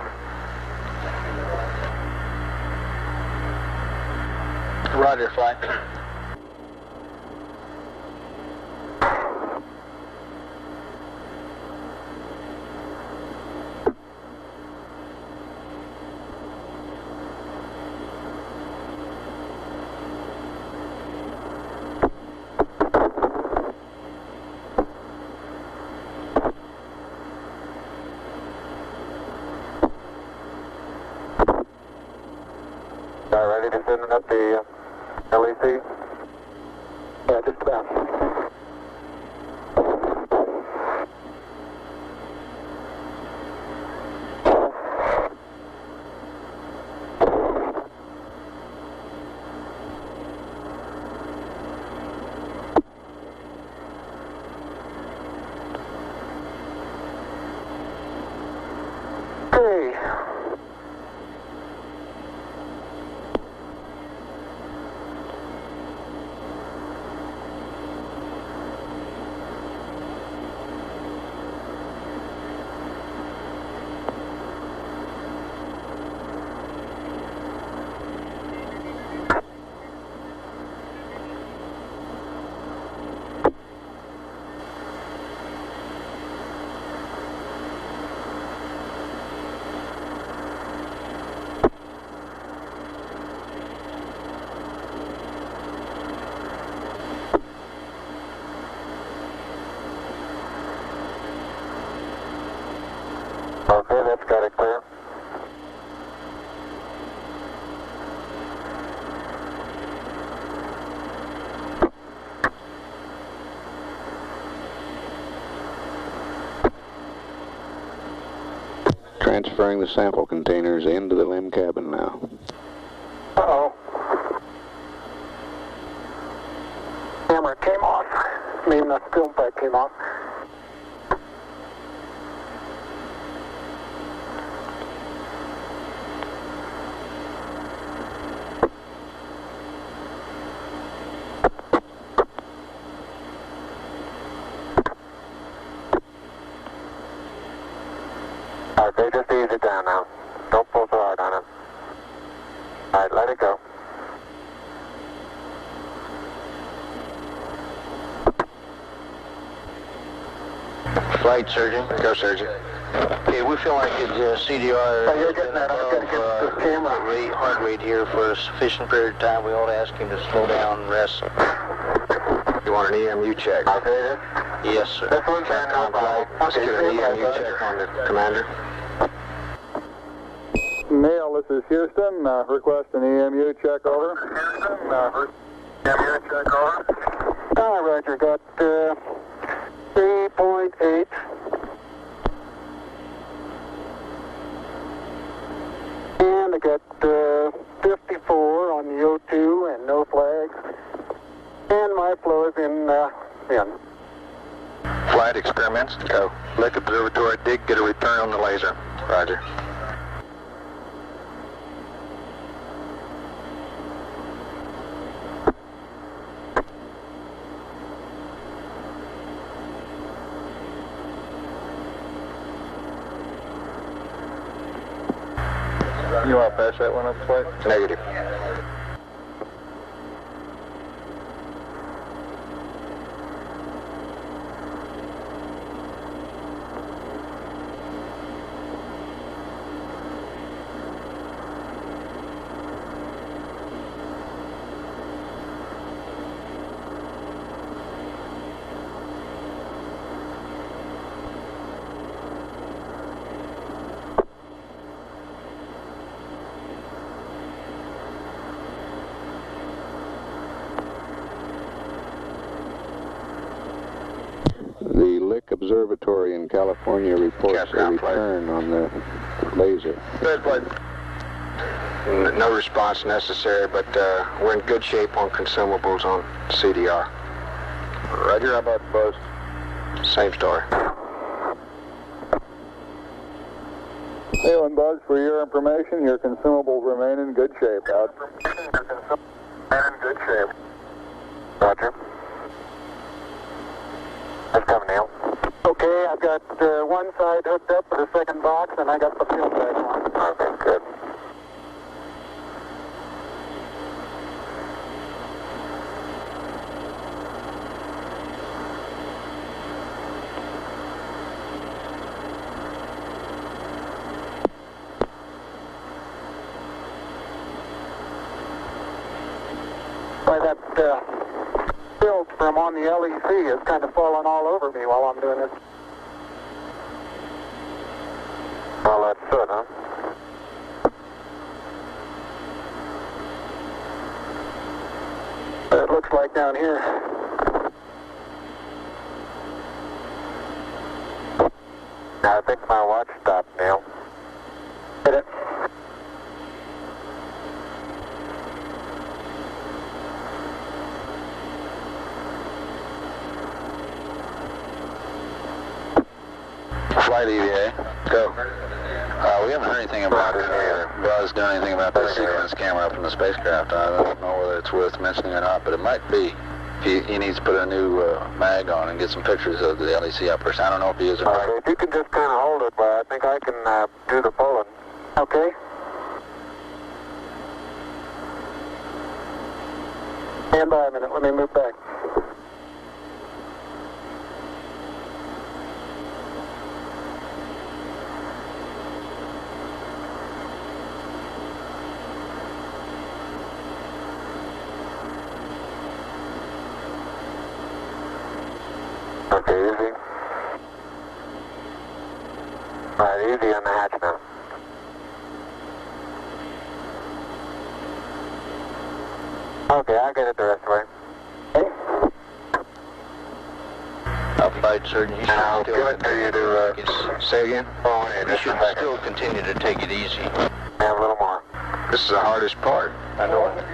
Roger, flight. Ready to send up the LEC? Yeah, just about. Okay. Okay, that's got it clear. Transferring the sample containers into the LEM cabin now. Uh-oh. Camera came off. I mean, the film pipe came off. Okay, just ease it down now. Don't pull so hard on it. Alright, let it go. Flight surgeon. Go, surgeon. Okay, we feel like it's CDR. Oh, you're getting that. I've got to get this camera. Heart rate here for a sufficient period of time. We ought to ask him to slow down and rest. You want an EMU check? Okay, Yes, sir. that's one time. Let's get an EMU check on the commander. Neil, this is Houston. Request an EMU check over. Houston, EMU check over. Roger, got 3.8. And I got 54 on the O2 and no flags. And my flow is in. Flight experiments. Go. Lake Observatory, dig, get a return on the laser. Roger. You want to pass that one up, Flight? Negative. Moonwalk Observatory in California reports a return on the laser. Good, but no response necessary, but we're in good shape on consumables on CDR. Roger, how about Buzz? Same story. Neil and Buzz, for your information, your consumables remain in good shape. Out. In good shape. Roger. That's coming, Neil. Okay, I've got one side hooked up to the second box, and I got the fuel bag on. Okay, good. By that film from on the LEC is kind of falling all over me while I'm doing this. Well, that's good, huh? It looks like down here. I think my watch stopped, Neil. Hit it. Flight EVA. Go. We haven't heard anything about Buzz doing anything about the sequence camera up in the spacecraft. I don't know whether it's worth mentioning or not, but it might be. He needs to put a new mag on and get some pictures of the LEC uppers. I don't know if he is or not. Okay, if you can just kind of hold it, but I think I can do the pulling. Okay. Stand by a minute. Let me move back. Okay, easy. All right, easy on the hatch now. Okay, I'll get it the rest of the way. Flight surgeon, you I'll should give it to you to, say again? Oh, you should still continue to take it easy. Yeah, a little more. This is the hardest part. I know it.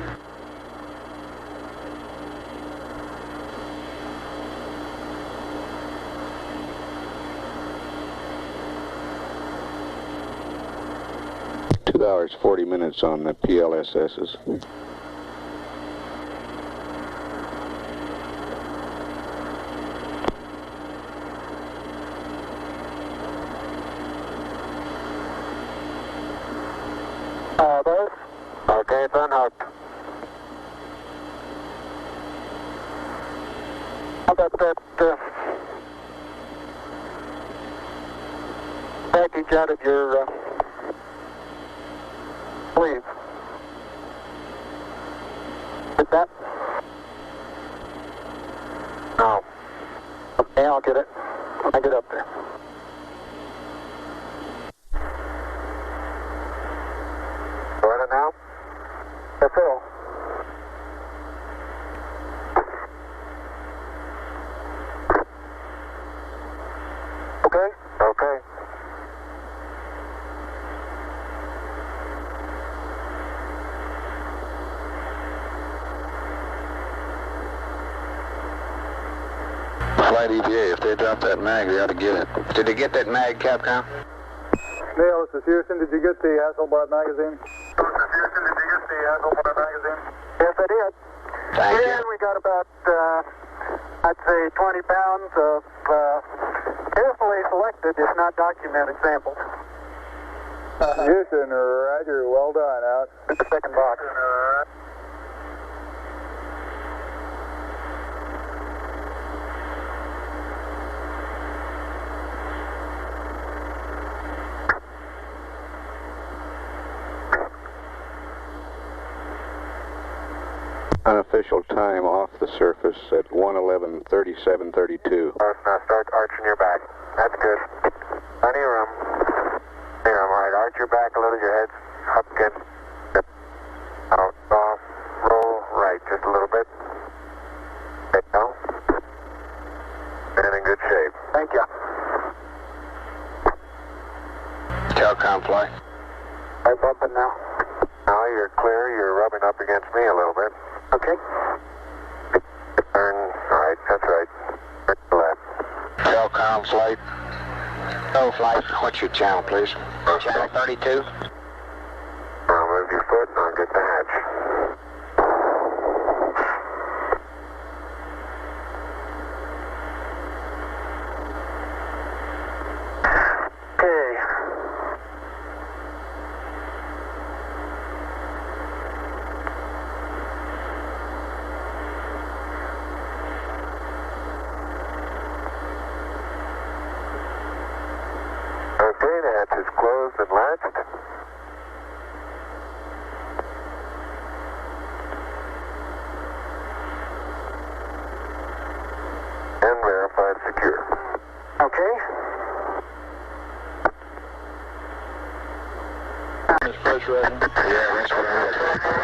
Hours, 40 minutes on the PLSSs. Those? Okay, it's unhooked. How about that package out of your sleeve? Is that? No. Okay, I'll get it when I get up there. Got it now? That's all. Okay? Okay. Flight EVA, if they drop that mag, they ought to get it. Did they get that mag, Capcom? Neil, this is Houston. Did you get the Hasselblad magazine? Yes, I did. Thank And you. we got about, I'd say 20 pounds of carefully selected, if not documented, samples. Houston, roger. Well done. Out. The second box. Unofficial time off the surface at 1:11:37:32. Now start arching your back. That's good. Plenty of room. All right, arch your back a little, your head's up again. Out, off, roll right just a little bit. Okay, now. And in good shape. Thank you. Telcom flight. I'm bumping now. Now you're clear. You're rubbing up against me a little bit. Okay. Turn right. That's right. Turn left. Telcom flight. Go flight. What's your channel, please? Channel 32. Now move your foot and I'll get the hatch. Okay. Okay, the hatch is closed and latched. And verified secure. Okay. It's pressurizing. Yeah, that's what I'm looking for.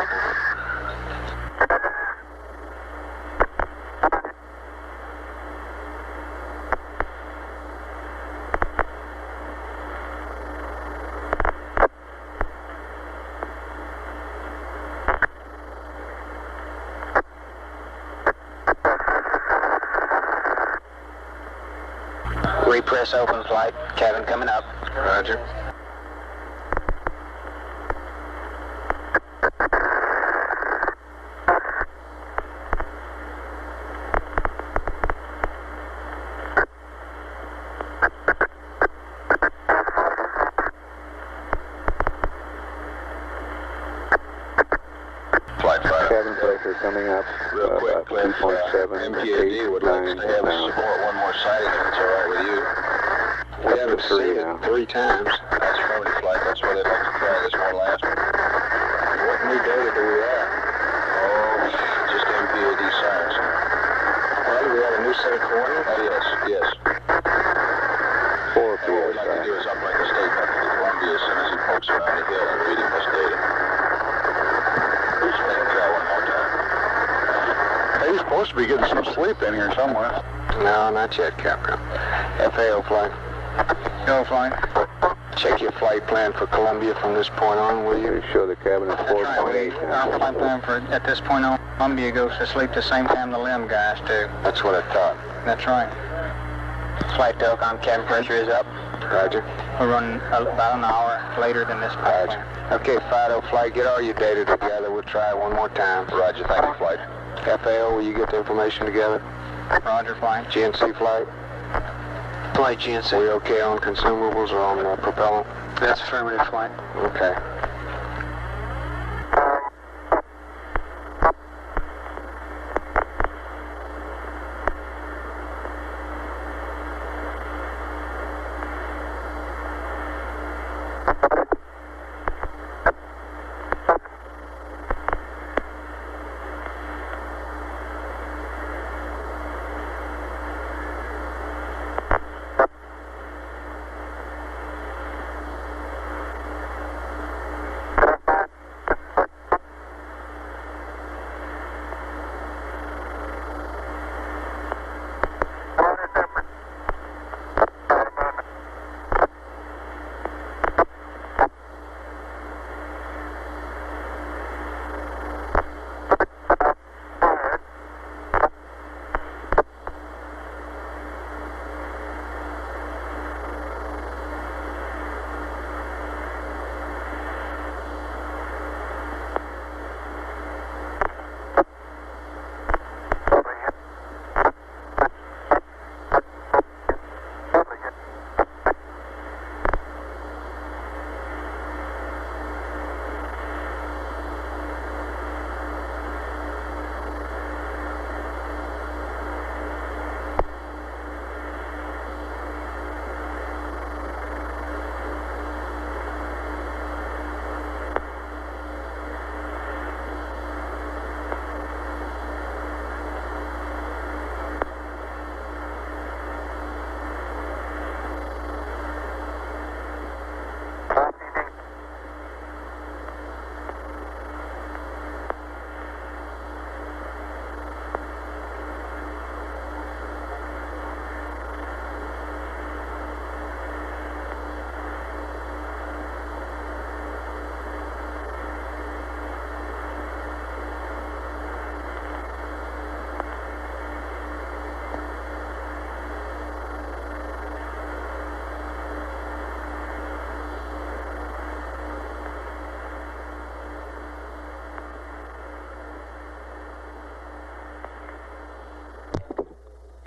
Repress open flight. Cabin coming up. Roger. Flight 5. Cabin pressure coming up. Real quick, about Cliff, 2.7. MPAD would like us to have us support one more sighting if it's all right with you. We haven't seen it 3 times. That's phony flight. That's why they'd like to try this one last one. What new data do we have? Oh, just MPAD science. Well, we have a new set of coordinates? Yes. Four And what we'd like to do is uplink a statement to Columbia as soon as he pokes around the hill and reading this data. Just let him try one more time. Hey, he's supposed to be getting some sleep in here somewhere. No, not yet, Capcom. FAO flight. Go flying. Check your flight plan for Columbia from this point on, will you? Show the cabin at 4.8. Our flight plan for at this point on, Columbia goes to sleep the same time the limb guys do. That's what I thought. That's right. Flight Telcom cabin pressure is up. Roger. We're running about an hour later than this flight Roger. plan. Okay, Fido flight, get all your data together. We'll try it one more time. Roger, thank you, flight. FAO, will you get the information together? Roger, flight. GNC flight? Flight GNC. We okay on consumables or on propellant? That's affirmative, flight. Okay.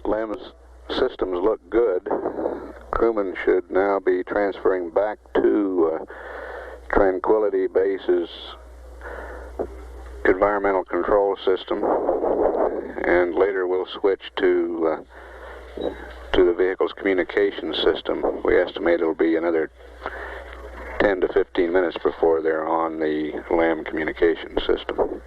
LEM's systems look good. Crewmen should now be transferring back to Tranquility Base's environmental control system, and later we'll switch to the vehicle's communication system. We estimate it'll be another 10 to 15 minutes before they're on the LEM communication system.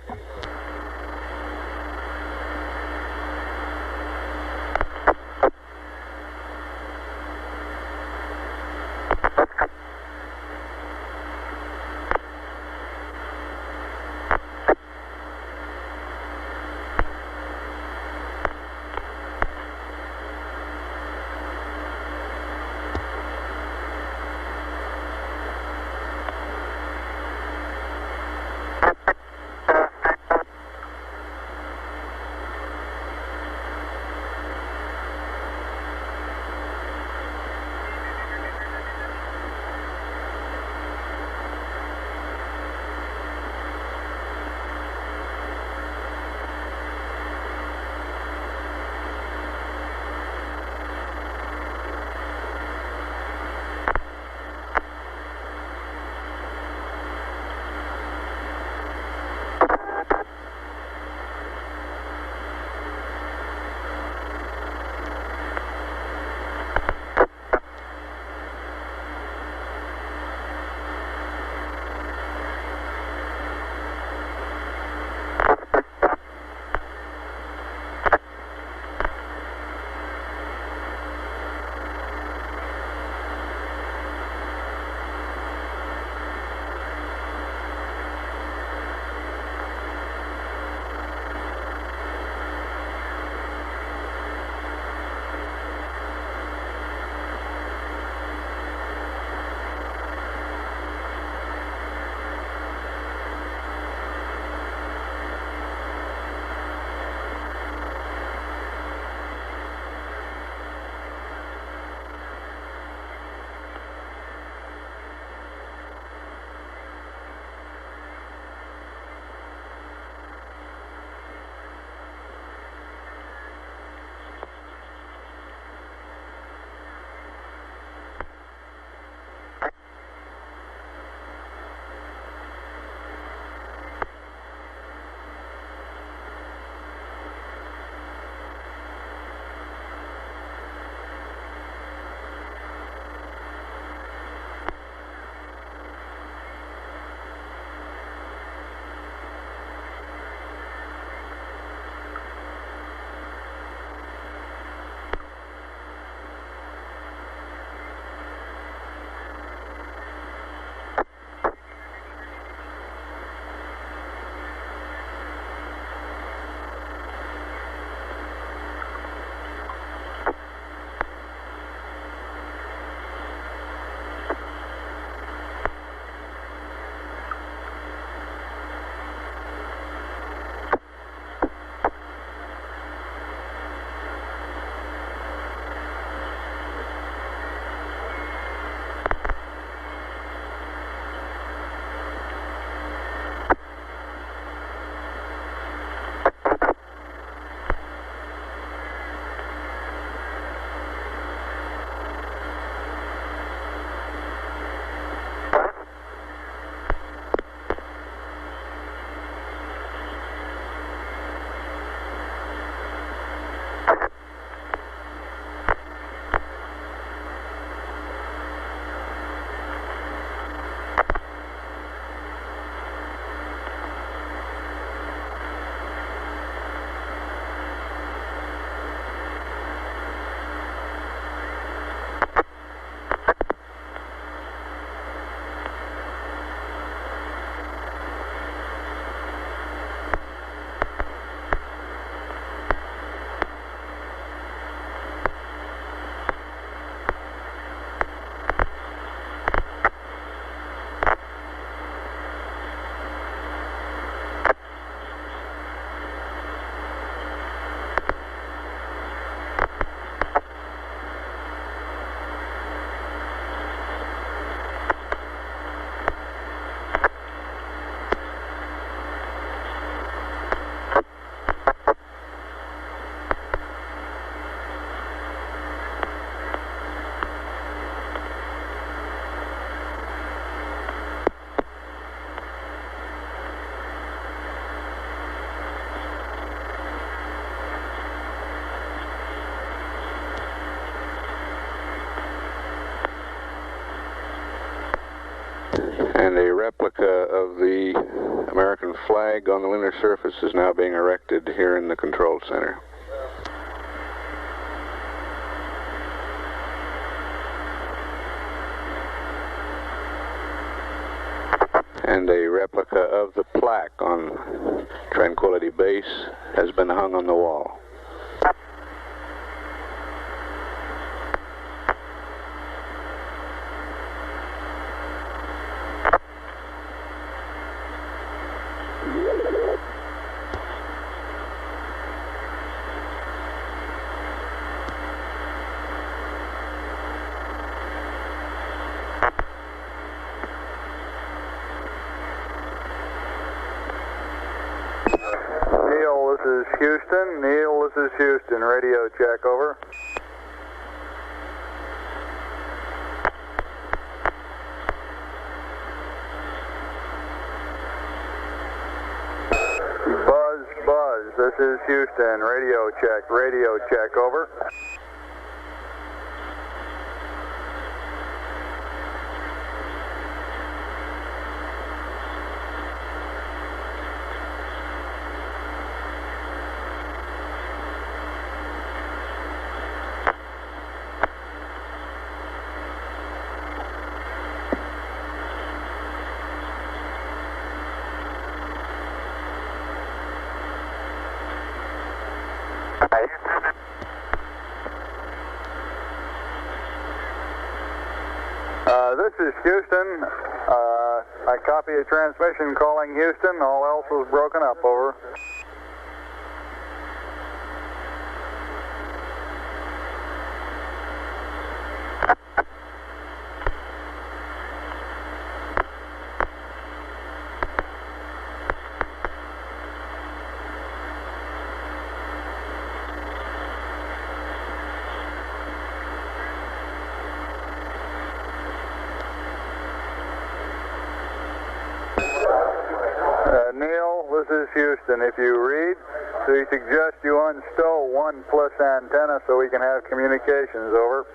And a replica of the American flag on the lunar surface is now being erected here in the control center. And a replica of the plaque on Tranquility Base has been hung on the wall. Houston. Neil, this is Houston. Radio check, over. Buzz. This is Houston. Radio check, over. This is Houston. I copy a transmission calling Houston. All else was broken up, over. Neil, this is Houston. If you read, we suggest you unstow 1+ antenna so we can have communications, over.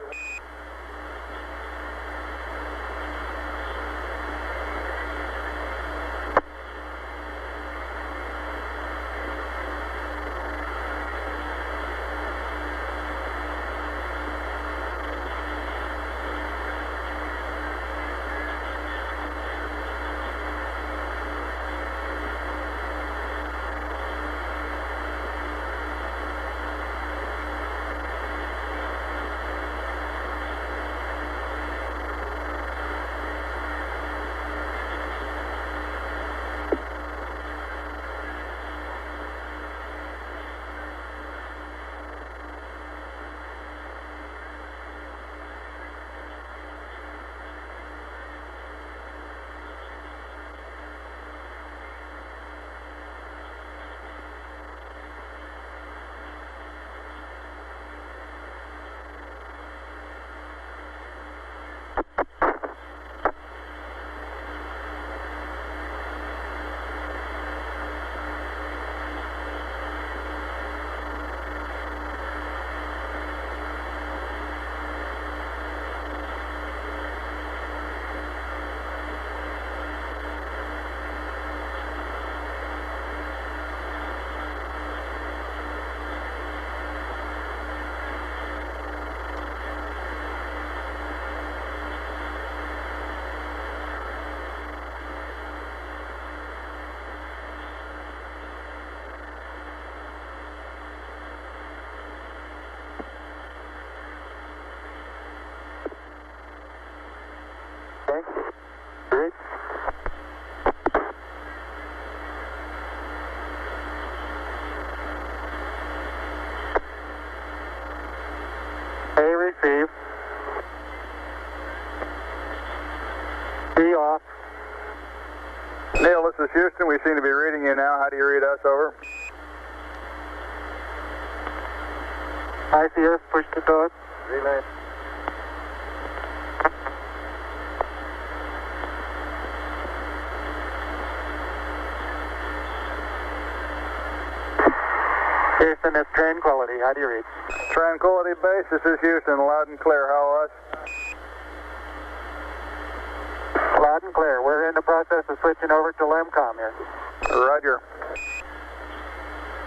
Receive. B off. Neil, this is Houston. We seem to be reading you now. How do you read us, over? ICS, push to talk. Relay. Houston, it's Tranquility. How do you read? Tranquility Base, this is Houston. Loud and clear. How us? Loud and clear. We're in the process of switching over to LEMCOM here. Roger.